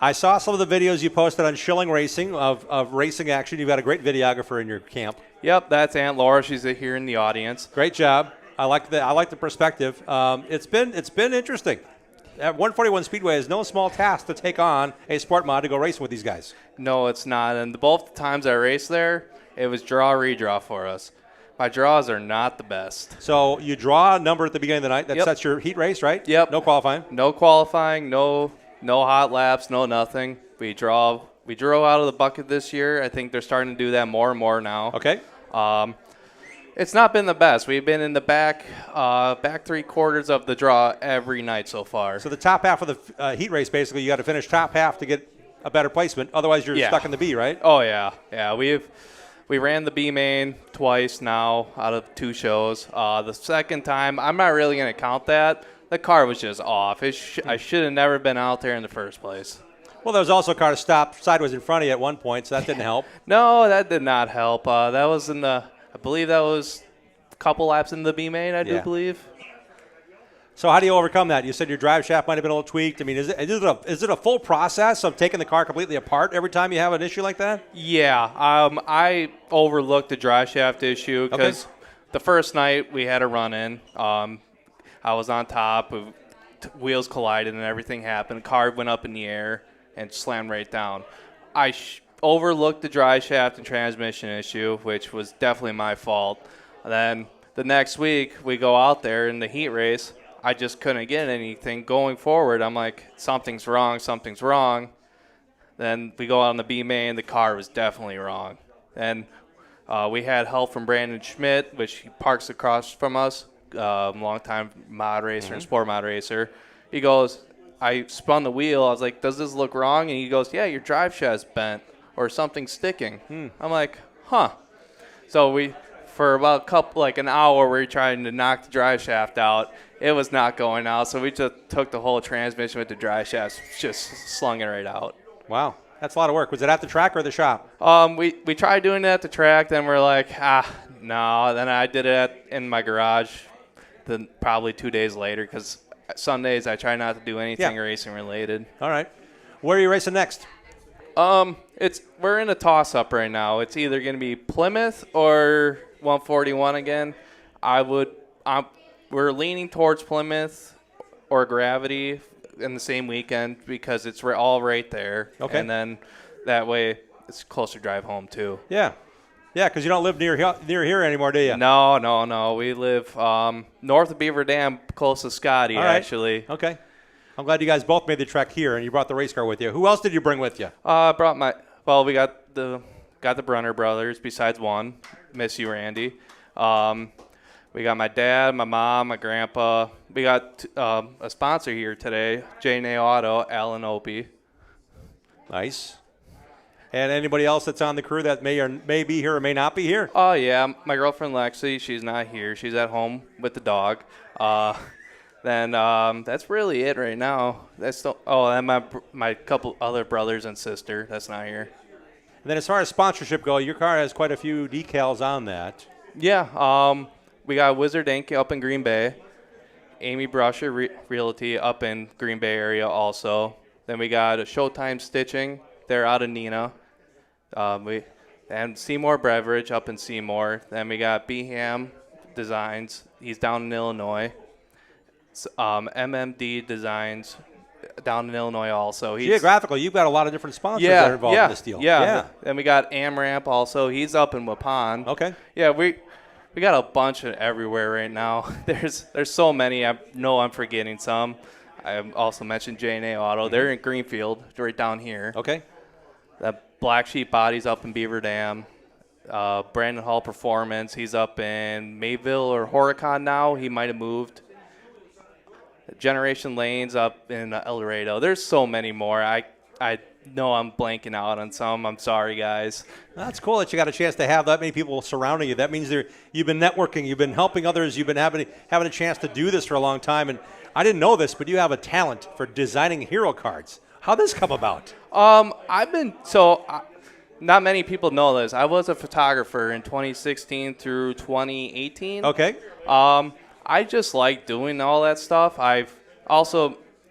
I saw some of the videos you posted on Schilling Racing of racing action. You've got a great videographer in your camp. Yep, that's Aunt Laura. She's here in the audience. Great job. I like the perspective. It's been interesting. At 141 Speedway is no small task to take on a sport mod to go racing with these guys. No, it's not. And both times I raced there, it was redraw for us. My draws are not the best. So you draw a number at the beginning of the night that sets your heat race, right? Yep. No qualifying. No qualifying. No hot laps. No nothing. We drew out of the bucket this year. I think they're starting to do that more and more now. Okay. It's not been the best. We've been in the back 3/4 of the draw every night so far. So the top half of the heat race, basically, you got to finish top half to get a better placement. Otherwise, you're stuck in the B, right? Oh yeah. We ran the B main twice now out of 2 shows. The second time, I'm not really going to count that. The car was just off. I should have never been out there in the first place. Well, there was also a car stopped sideways in front of you at one point, so that didn't help. No, that did not help. That was I believe that was a couple laps in the B main, I do believe. So how do you overcome that? You said your drive shaft might have been a little tweaked. I mean, is it a full process of taking the car completely apart every time you have an issue like that? Yeah. I overlooked the drive shaft issue because the first night we had a run-in. I was on top, wheels collided and everything happened. Car went up in the air and slammed right down. I overlooked the drive shaft and transmission issue, which was definitely my fault. And then the next week we go out there in the heat race. I just couldn't get anything going forward. I'm like, something's wrong. Then we go out on the B main. The car was definitely wrong. And we had help from Brandon Schmidt, which he parks across from us. Long-time mod racer and sport mod racer. He goes, I spun the wheel. I was like, does this look wrong? And he goes, yeah, your drive shaft's bent or something's sticking. I'm like, huh. So for about an hour, we were trying to knock the drive shaft out. It was not going out, so we just took the whole transmission with the drive shaft, just slung it right out. Wow. That's a lot of work. Was it at the track or the shop? We tried doing it at the track. Then we're like, no. Then I did it in my garage. Then probably 2 days later, because Sundays I try not to do anything racing related. All right. Where are you racing next? We're in a toss-up right now. It's either going to be Plymouth or 141 again. We're leaning towards Plymouth or Gravity in the same weekend because it's all right there. Okay. And then that way it's a closer drive home too. Yeah. Yeah, because you don't live near here anymore, do you? No. We live north of Beaver Dam, close to Scotty, actually. Okay. I'm glad you guys both made the trek here, and you brought the race car with you. Who else did you bring with you? We got the Brunner brothers, besides one. Miss you, Randy. We got my dad, my mom, my grandpa. We got a sponsor here today, J&A Auto, Alan Opie. Nice. And anybody else that's on the crew that may be here or may not be here? Oh, yeah. My girlfriend, Lexi, she's not here. She's at home with the dog. Then that's really it right now. And my couple other brothers and sister that's not here. And then as far as sponsorship go, your car has quite a few decals on that. Yeah. We got Wizard Inc. up in Green Bay. Amy Brusher Realty up in Green Bay area also. Then we got a Showtime Stitching. They're out of Neenah. And Seymour Beverage up in Seymour. Then we got Beham Designs. He's down in Illinois. MMD Designs down in Illinois also. Geographical, you've got a lot of different sponsors that are involved in this deal. Yeah. Then we got AmRamp also. He's up in Waupun. Okay. Yeah, we got a bunch of everywhere right now. There's so many. I know I'm forgetting some. I also mentioned J&A Auto. They're in Greenfield, right down here. Okay. The Black Sheep Bodies up in Beaver Dam. Brandon Hall Performance. He's up in Mayville or Horicon now. He might have moved. Generation Lanes up in El Dorado. There's so many more. I know I'm blanking out on some. I'm sorry, guys. That's cool that you got a chance to have that many people surrounding you. That means you've been networking. You've been helping others. You've been having a chance to do this for a long time. And I didn't know this, but you have a talent for designing hero cards. How'd this come about? Not many people know this. I was a photographer in 2016 through 2018. Okay. I just like doing all that stuff. I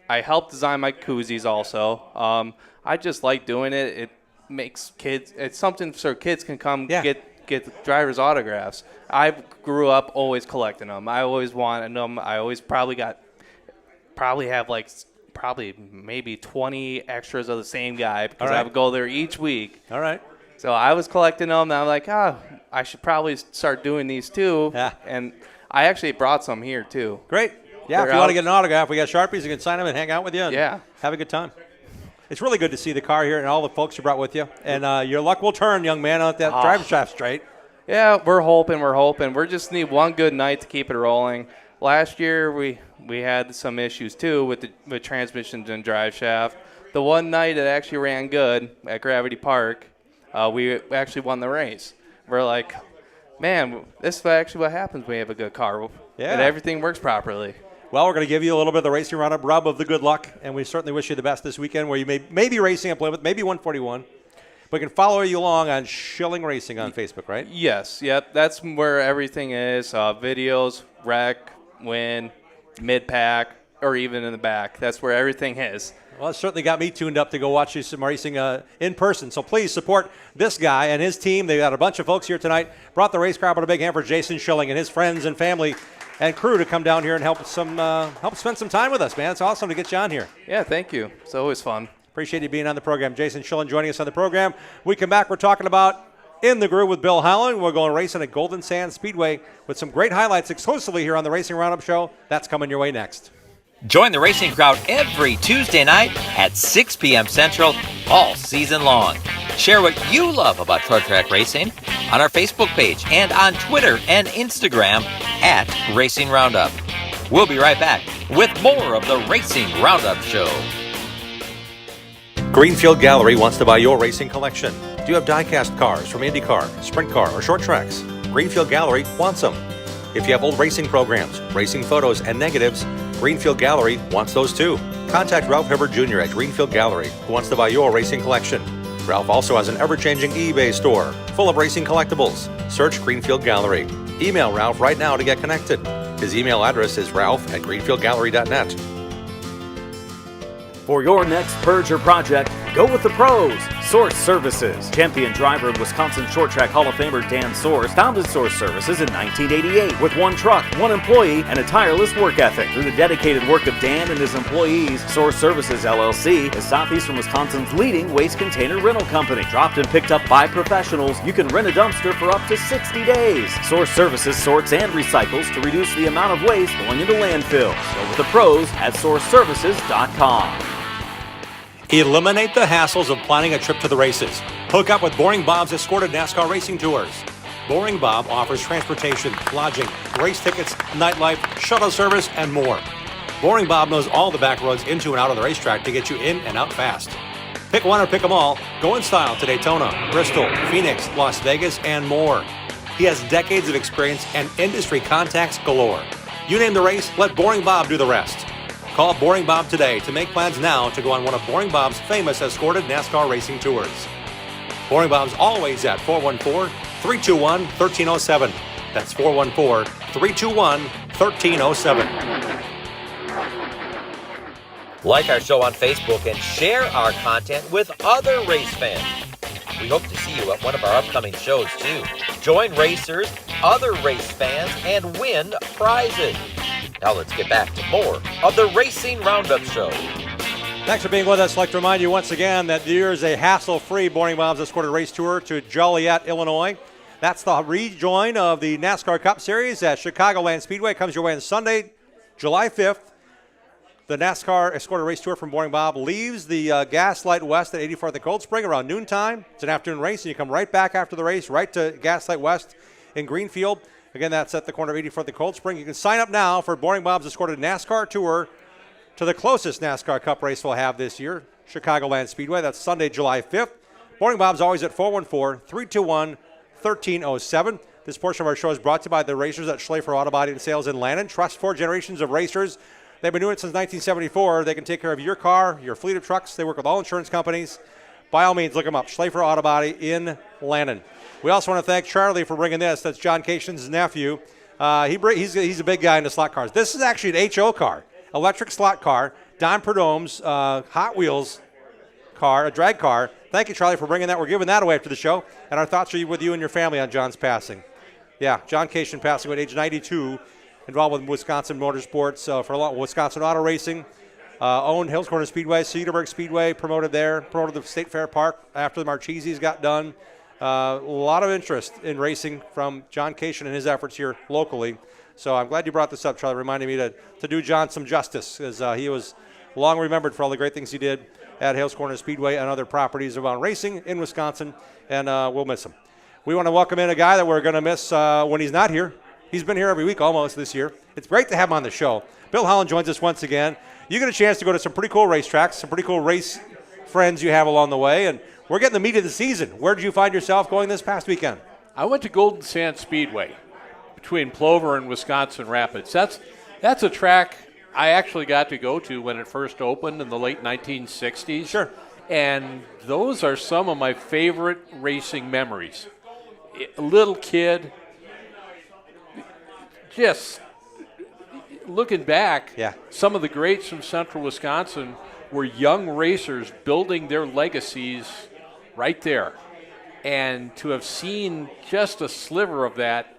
help design my koozies also. I just like doing it. It makes kids. It's something so kids can come get driver's autographs. I grew up always collecting them. I always wanted them. I always probably have maybe 20 extras of the same guy because I would go there each week. All right. So I was collecting them, and I'm like, I should probably start doing these too. Yeah. And I actually brought some here too. Great. Yeah, if you want to get an autograph, we got Sharpies. You can sign them and hang out with you and have a good time. It's really good to see the car here and all the folks you brought with you. And your luck will turn, young man, on that drive shaft straight. Yeah, we're hoping. We just need one good night to keep it rolling. Last year, we had some issues, too, with transmissions and drive shaft. The one night it actually ran good at Gravity Park, we actually won the race. We're like, man, this is actually what happens when you have a good car. Yeah. And everything works properly. Well, we're going to give you a little bit of the Racing Roundup rub of the good luck, and we certainly wish you the best this weekend where you may be racing at Plymouth, maybe 141. We can follow you along on Schilling Racing on Facebook, right? Yes. Yep. That's where everything is. Videos, rec, win, mid-pack, or even in the back. That's where everything is. Well, it certainly got me tuned up to go watch you some racing in person. So please support this guy and his team. They've got a bunch of folks here tonight. Brought the race car up on a big hand for Jason Schilling and his friends and family and crew to come down here and help spend some time with us, man. It's awesome to get you on here. Yeah, thank you. It's always fun. Appreciate you being on the program. Jason Schilling joining us on the program. We come back, we're talking about In the Groove with Bill Howland. We're going racing at Golden Sands Speedway with some great highlights exclusively here on the Racing Roundup Show. That's coming your way next. Join the racing crowd every Tuesday night at 6 p.m. Central all season long. Share what you love about short track racing on our Facebook page and on Twitter and Instagram at Racing Roundup. We'll be right back with more of the Racing Roundup Show. Greenfield Gallery wants to buy your racing collection. Do you have die-cast cars from IndyCar, Sprint Car, or short tracks? Greenfield Gallery wants them. If you have old racing programs, racing photos, and negatives, Greenfield Gallery wants those too. Contact Ralph Hibbert Jr. at Greenfield Gallery, who wants to buy your racing collection. Ralph also has an ever-changing eBay store full of racing collectibles. Search Greenfield Gallery. Email Ralph right now to get connected. His email address is ralph@greenfieldgallery.net. For your next Purge or project, go with the pros. Source Services. Champion driver and Wisconsin Short Track Hall of Famer Dan Source founded Source Services in 1988 with one truck, one employee, and a tireless work ethic. Through the dedicated work of Dan and his employees, Source Services LLC is Southeastern Wisconsin's leading waste container rental company. Dropped and picked up by professionals, you can rent a dumpster for up to 60 days. Source Services sorts and recycles to reduce the amount of waste going into landfills. Go with the pros at sourceservices.com. Eliminate the hassles of planning a trip to the races. Hook up with Boring Bob's escorted NASCAR racing tours. Boring Bob offers transportation, lodging, race tickets, nightlife, shuttle service, and more. Boring Bob knows all the back roads into and out of the racetrack to get you in and out fast. Pick one or pick them all. Go in style to Daytona, Bristol, Phoenix, Las Vegas, and more. He has decades of experience and industry contacts galore. You name the race, let Boring Bob do the rest. Call Boring Bob today to make plans now to go on one of Boring Bob's famous escorted NASCAR racing tours. Boring Bob's always at 414-321-1307. That's 414-321-1307. Like our show on Facebook and share our content with other race fans. We hope to see you at one of our upcoming shows too. Join racers, other race fans, and win prizes. Now let's get back to more of the Racing Roundup Show. Thanks for being with us. I'd like to remind you once again that there is a hassle-free Boring Bob's Escorted Race Tour to Joliet, Illinois. That's the rejoin of the NASCAR Cup Series at Chicagoland Speedway. It comes your way on Sunday, July 5th. The NASCAR Escorted Race Tour from Boring Bob leaves the Gaslight West at 84th and Cold Spring around noontime. It's an afternoon race, and you come right back after the race, right to Gaslight West in Greenfield. Again, that's at the corner of 84th and Cold Spring. You can sign up now for Boring Bob's Escorted NASCAR Tour to the closest NASCAR Cup race we'll have this year, Chicagoland Speedway. That's Sunday, July 5th. Boring Bob's always at 414-321-1307. This portion of our show is brought to you by the racers at Schlafer Auto Body and Sales in Lannon. Trust 4 generations of racers. They've been doing it since 1974. They can take care of your car, your fleet of trucks. They work with all insurance companies. By all means, look them up. Schlafer Auto Body in Lannon. We also want to thank Charlie for bringing this. That's John Cation's nephew. He's a big guy into slot cars. This is actually an HO car, electric slot car. Don Perdome's Hot Wheels car, a drag car. Thank you, Charlie, for bringing that. We're giving that away after the show. And our thoughts are with you and your family on John's passing. Yeah, John Cation passing away at age 92, involved with Wisconsin Motorsports for a lot, Wisconsin Auto Racing. Owned Hills Corner Speedway, Cedarburg Speedway, promoted there, promoted the State Fair Park after the Marchese's got done. A lot of interest in racing from John Cation and his efforts here locally. So I'm glad you brought this up, Charlie, reminding me to do John some justice, as he was long remembered for all the great things he did at Hills Corner Speedway and other properties around racing in Wisconsin, and we'll miss him. We want to welcome in a guy that we're going to miss when he's not here. He's been here every week almost this year. It's great to have him on the show. Bill Holland joins us once again. You get a chance to go to some pretty cool racetracks, some pretty cool race friends you have along the way, and we're getting the meat of the season. Where did you find yourself going this past weekend? I went to Golden Sand Speedway between Plover and Wisconsin Rapids. That's a track I actually got to go to when it first opened in the late 1960s. Sure. And those are some of my favorite racing memories. A little kid, just looking back, some of the greats from central Wisconsin were young racers building their legacies right there. And to have seen just a sliver of that,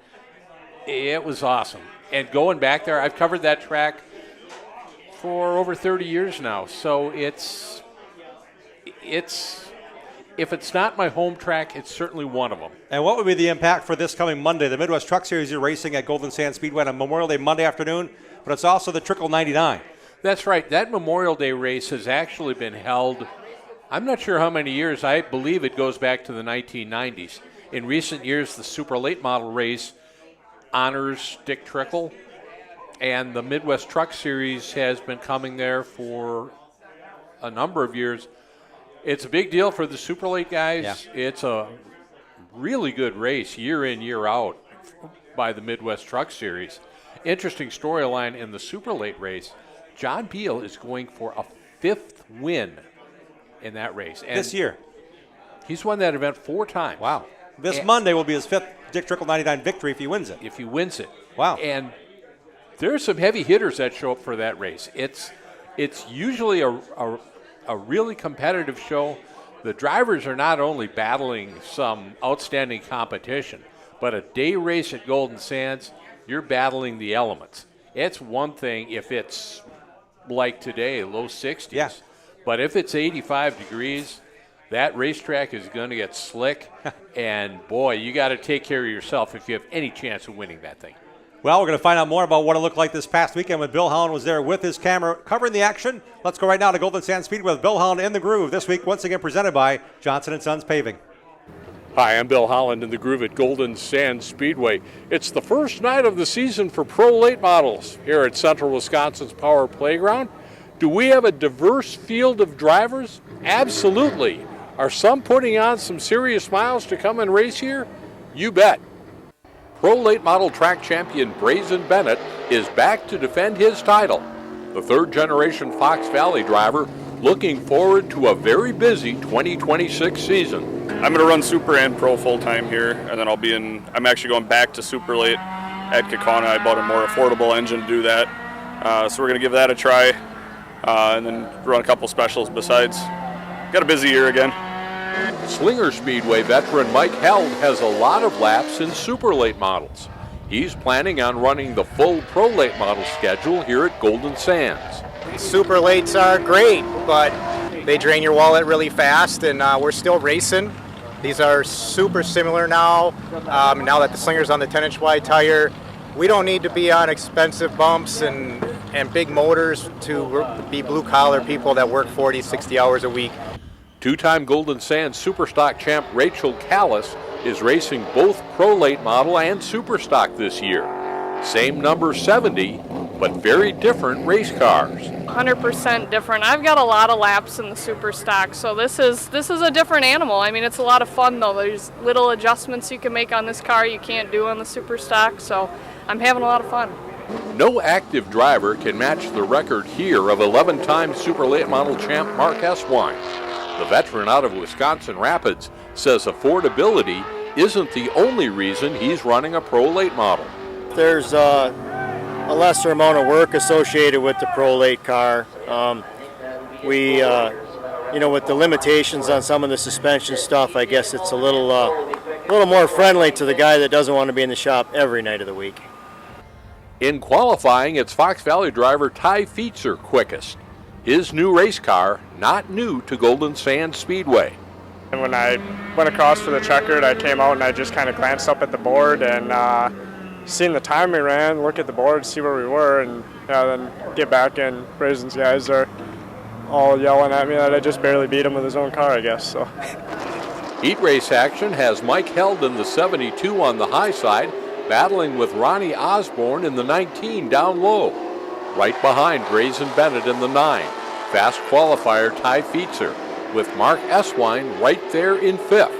it was awesome. And going back there, I've covered that track for over 30 years now. So it's if it's not my home track, it's certainly one of them. And what would be the impact for this coming Monday? The Midwest Truck Series you're racing at Golden Sand Speedway on Memorial Day Monday afternoon, but it's also the Trickle 99. That's right. That Memorial Day race has actually been held, I'm not sure how many years. I believe it goes back to the 1990s. In recent years, the Super Late Model race honors Dick Trickle, and the Midwest Truck Series has been coming there for a number of years. It's a big deal for the Super Late guys. Yeah. It's a really good race year in, year out by the Midwest Truck Series. Interesting storyline in the Super Late race. John Beal is going for a 5th win in that race. And this year? He's won that event 4 times. Wow. This Monday will be his 5th Dick Trickle 99 victory if he wins it. If he wins it. Wow. And there's some heavy hitters that show up for that race. It's usually a really competitive show. The drivers are not only battling some outstanding competition, but a day race at Golden Sands, you're battling the elements. It's one thing if it's like today, low 60s. Yeah. But if it's 85 degrees, that racetrack is going to get slick. And, boy, you got to take care of yourself if you have any chance of winning that thing. Well, we're going to find out more about what it looked like this past weekend when Bill Holland was there with his camera covering the action. Let's go right now to Golden Sand Speedway with Bill Holland in the groove this week, once again presented by Johnson & Sons Paving. Hi, I'm Bill Holland in the groove at Golden Sand Speedway. It's the first night of the season for Pro Late Models here at Central Wisconsin's Power Playground. Do we have a diverse field of drivers? Absolutely. Are some putting on some serious miles to come and race here? You bet. Pro late model track champion Brazen Bennett is back to defend his title. The third generation Fox Valley driver looking forward to a very busy 2026 season. I'm going to run Super and Pro full time here, and then I'm actually going back to Super late at Kaukauna. I bought a more affordable engine to do that. So we're going to give that a try, and then run a couple specials besides. Got a busy year again. Slinger Speedway veteran Mike Held has a lot of laps in super late models. He's planning on running the full pro late model schedule here at Golden Sands. Super lates are great, but they drain your wallet really fast, and we're still racing. These are super similar now. Now that the Slinger's on the 10-inch wide tire, we don't need to be on expensive bumps and big motors to be blue-collar people that work 40, 60 hours a week. Two-time Golden Sands Superstock champ Rachel Callis is racing both Pro Late Model and Superstock this year. Same number 70, but very different race cars. 100% different. I've got a lot of laps in the Superstock, so this is a different animal. I mean, it's a lot of fun though. There's little adjustments you can make on this car you can't do on the Superstock, so I'm having a lot of fun. No active driver can match the record here of 11-time Super Late Model champ Mark Eswine. The veteran out of Wisconsin Rapids says affordability isn't the only reason he's running a Pro Late Model. There's a lesser amount of work associated with the Pro Late car. With the limitations on some of the suspension stuff, I guess it's a little more friendly to the guy that doesn't want to be in the shop every night of the week. In qualifying, it's Fox Valley driver Ty Feetzer quickest. His new race car, not new to Golden Sands Speedway. And when I went across for the checkered, I came out and I just kind of glanced up at the board and seen the time we ran, look at the board, see where we were, and then get back in. Brazen's guys are all yelling at me that I just barely beat him with his own car, I guess. So. Heat race action has Mike Held in the 72 on the high side, battling with Ronnie Osborne in the 19 down low. Right behind Brazen Bennett in the 9. Fast qualifier Ty Feetzer, with Mark Eswine right there in 5th.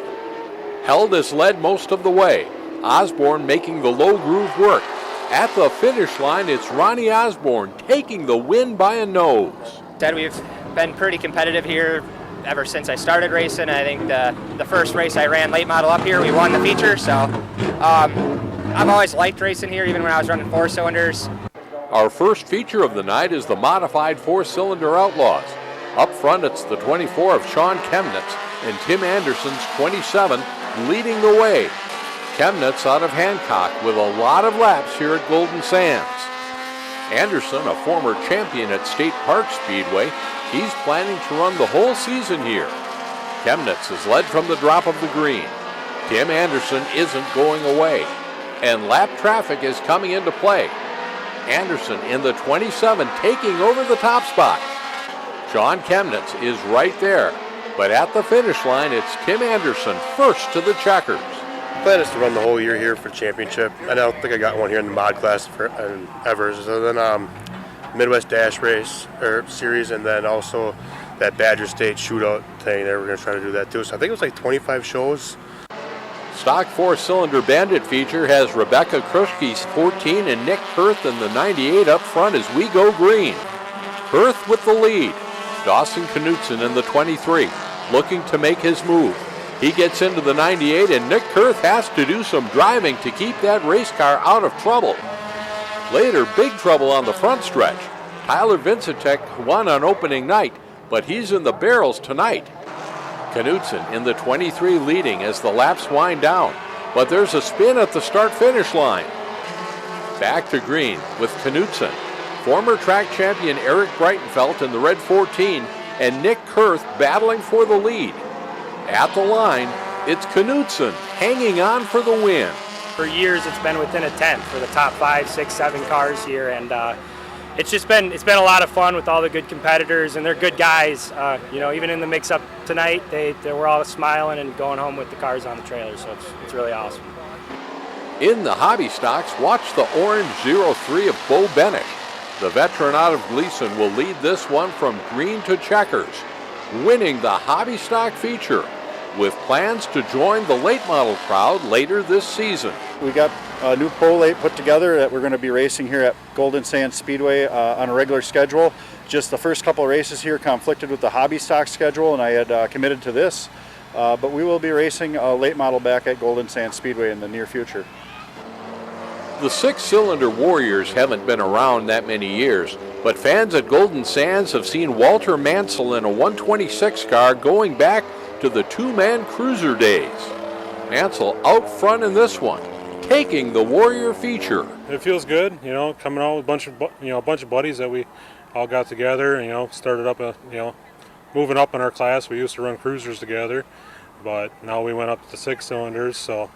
Held has led most of the way. Osborne making the low groove work. At the finish line, it's Ronnie Osborne taking the win by a nose. We've been pretty competitive here ever since I started racing. I think the first race I ran late model up here, we won the feature, so I've always liked racing here, even when I was running 4-cylinders. Our first feature of the night is the modified 4-cylinder Outlaws. Up front, it's the 24 of Sean Chemnitz and Tim Anderson's 27 leading the way. Chemnitz out of Hancock with a lot of laps here at Golden Sands. Anderson, a former champion at State Park Speedway, he's planning to run the whole season here. Chemnitz is led from the drop of the green. Tim Anderson isn't going away, and lap traffic is coming into play. Anderson in the 27 taking over the top spot. Sean Chemnitz is right there, but at the finish line, it's Tim Anderson first to the checkers. Plan is to run the whole year here for championship. I don't think I got one here in the mod class ever. So then Midwest Dash Race or Series, and then also that Badger State shootout thing there. We're going to try to do that too. So I think it was like 25 shows. Stock 4-cylinder Bandit feature has Rebecca Kruschke's 14 and Nick Kurth in the 98 up front as we go green. Kurth with the lead. Dawson Knutson in the 23, looking to make his move. He gets into the 98, and Nick Kurth has to do some driving to keep that race car out of trouble. Later, big trouble on the front stretch. Tyler Vincetek won on opening night, but he's in the barrels tonight. Knutson in the 23 leading as the laps wind down, but there's a spin at the start-finish line. Back to green with Knutson. Former track champion Eric Breitenfeld in the red 14, and Nick Kurth battling for the lead. At the line, it's Knutson hanging on for the win. For years, it's been within a tenth for the top 5, 6, 7 cars here, and it's been a lot of fun with all the good competitors, and they're good guys. Even in the mix-up tonight, they were all smiling and going home with the cars on the trailer, so it's really awesome. In the hobby stocks, watch the orange 03 of Bo Benish. The veteran out of Gleason will lead this one from green to checkers, winning the hobby stock feature, with plans to join the late model crowd later this season. We got a new Pro Late put together that we're going to be racing here at Golden Sands Speedway on a regular schedule. Just the first couple of races here conflicted with the hobby stock schedule, and I had committed to this. But we will be racing a late model back at Golden Sands Speedway in the near future. The 6-cylinder Warriors haven't been around that many years, but fans at Golden Sands have seen Walter Mansell in a 126 car going back to the two-man cruiser days. Mansell out front in this one, taking the Warrior feature. It feels good, coming out with a bunch of buddies that we all got together, started up moving up in our class. We used to run cruisers together, but now we went up to 6 cylinders, so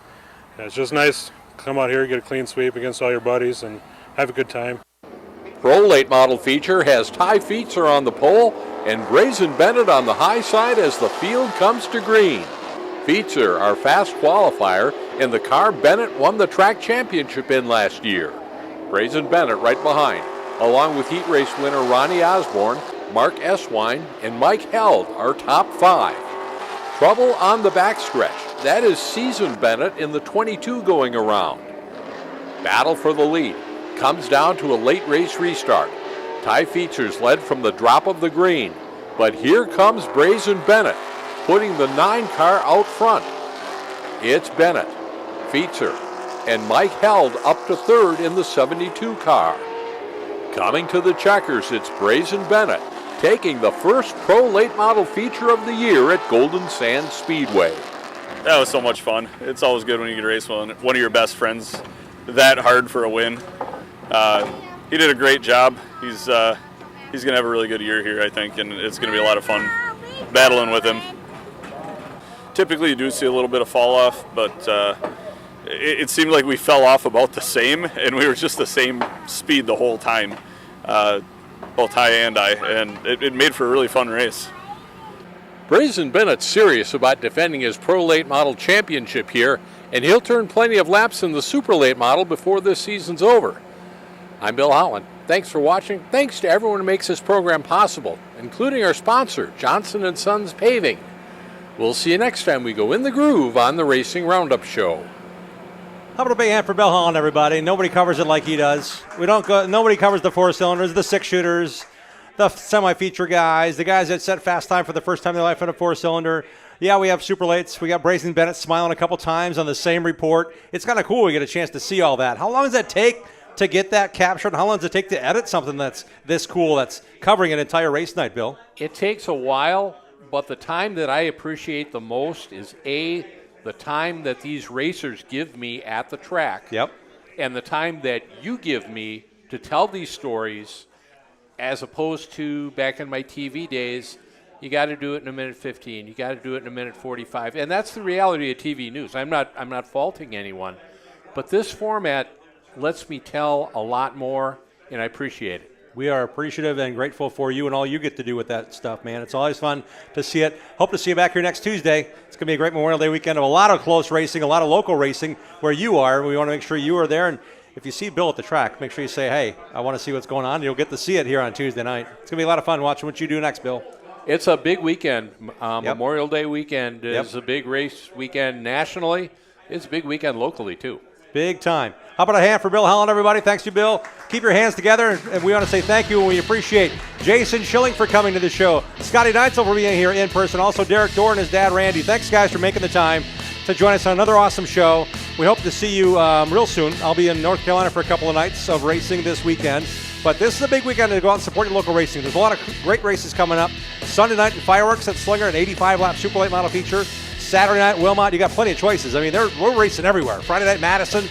it's just nice to come out here, get a clean sweep against all your buddies and have a good time. Pro Late Model feature has Ty Feetzer on the pole and Brazen Bennett on the high side as the field comes to green. Feetzer, our fast qualifier, in the car Bennett won the track championship in last year. Brazen Bennett right behind, along with heat race winner Ronnie Osborne, Mark Eswine, and Mike Held, our top 5. Trouble on the backstretch. That is Season Bennett in the 22 going around. Battle for the lead. Comes down to a late race restart. Ty Feeters led from the drop of the green, but here comes Brazen Bennett, putting the 9 car out front. It's Bennett, Feetzer, and Mike Held up to 3rd in the 72 car. Coming to the checkers, it's Brazen Bennett, taking the first Pro Late Model feature of the year at Golden Sands Speedway. That was so much fun. It's always good when you get to race one of your best friends that hard for a win. He did a great job. He's going to have a really good year here, I think, and it's going to be a lot of fun battling with him. Typically, you do see a little bit of fall off, but it seemed like we fell off about the same, and we were just the same speed the whole time, both Ty and I, and it made for a really fun race. Brazen Bennett's serious about defending his Pro Late Model championship here, and he'll turn plenty of laps in the Super Late Model before this season's over. I'm Bill Holland. Thanks for watching. Thanks to everyone who makes this program possible, including our sponsor, Johnson & Sons Paving. We'll see you next time we go in the groove on the Racing Roundup Show. How about a big hand for Bill Holland, everybody? Nobody covers it like he does. Nobody covers the 4-cylinders, the 6-shooters, the semi-feature guys, the guys that set fast time for the first time in their life in a 4-cylinder. Yeah, we have super lates. We got Brazen Bennett smiling a couple times on the same report. It's kind of cool we get a chance to see all that. How long does that take to get that captured? How long does it take to edit something that's this cool, that's covering an entire race night, Bill? It takes a while, but the time that I appreciate the most is the time that these racers give me at the track. Yep. And the time that you give me to tell these stories, as opposed to back in my TV days, you got to do it in a minute 15. You got to do it in a minute 45. And that's the reality of TV news. I'm not faulting anyone, but this format lets me tell a lot more, and I appreciate it. We are appreciative and grateful for you and all you get to do with that stuff, man. It's always fun to see it. Hope to see you back here next Tuesday. It's going to be a great Memorial Day weekend of a lot of close racing, a lot of local racing where you are. We want to make sure you are there. And if you see Bill at the track, make sure you say, hey, I want to see what's going on. You'll get to see it here on Tuesday night. It's going to be a lot of fun watching what you do next, Bill. It's a big weekend. Memorial Day weekend is a big race weekend nationally. It's a big weekend locally, too. Big time. How about a hand for Bill Holland, everybody? Thanks to Bill. Keep your hands together, and we want to say thank you, and we appreciate Jason Schilling for coming to the show, Scotty Neitzel for being here in person, also Derek Dorr and his dad, Randy. Thanks, guys, for making the time to join us on another awesome show. We hope to see you real soon. I'll be in North Carolina for a couple of nights of racing this weekend, but this is a big weekend to go out and support your local racing. There's a lot of great races coming up. Sunday night in Fireworks at Slinger, an 85-lap Super Late Model feature. Saturday night, Wilmot, you got plenty of choices. I mean, we're racing everywhere. Friday night, Madison.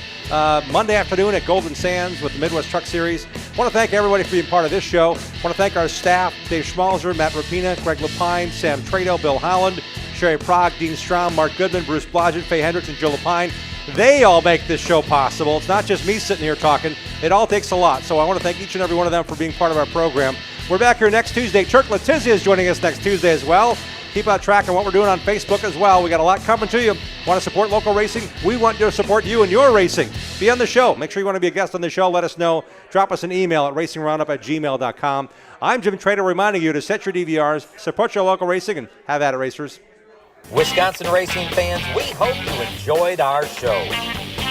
Monday afternoon at Golden Sands with the Midwest Truck Series. I want to thank everybody for being part of this show. I want to thank our staff, Dave Schmalzer, Matt Rapina, Greg Lapine, Sam Trado, Bill Holland, Sherry Prague, Dean Strom, Mark Goodman, Bruce Blodgett, Faye Hendricks, and Jill Lapine. They all make this show possible. It's not just me sitting here talking. It all takes a lot. So I want to thank each and every one of them for being part of our program. We're back here next Tuesday. Turk Letizia is joining us next Tuesday as well. Keep on track on what we're doing on Facebook as well. We got a lot coming to you. Want to support local racing? We want to support you and your racing. Be on the show. Make sure you want to be a guest on the show. Let us know. Drop us an email at racingroundup@gmail.com. I'm Jim Trader reminding you to set your DVRs, support your local racing, and have at it, racers. Wisconsin racing fans, we hope you enjoyed our show.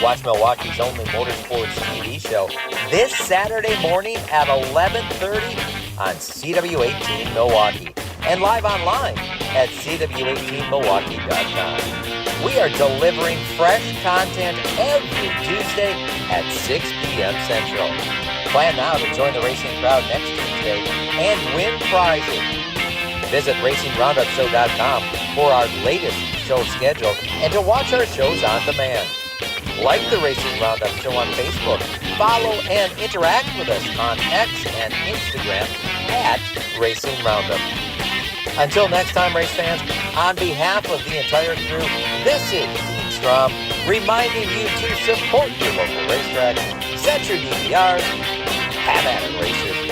Watch Milwaukee's only motorsports TV show this Saturday morning at 11:30 on CW18 Milwaukee and live online at CW18Milwaukee.com. We are delivering fresh content every Tuesday at 6 p.m. Central. Plan now to join the racing crowd next Tuesday and win prizes. Visit RacingRoundupShow.com for our latest show schedule and to watch our shows on demand. Like the Racing Roundup Show on Facebook. Follow and interact with us on X and Instagram at Racing Roundup. Until next time, race fans, on behalf of the entire crew, this is Dean Strom reminding you to support your local racetrack, set your DVRs, have at it, racers.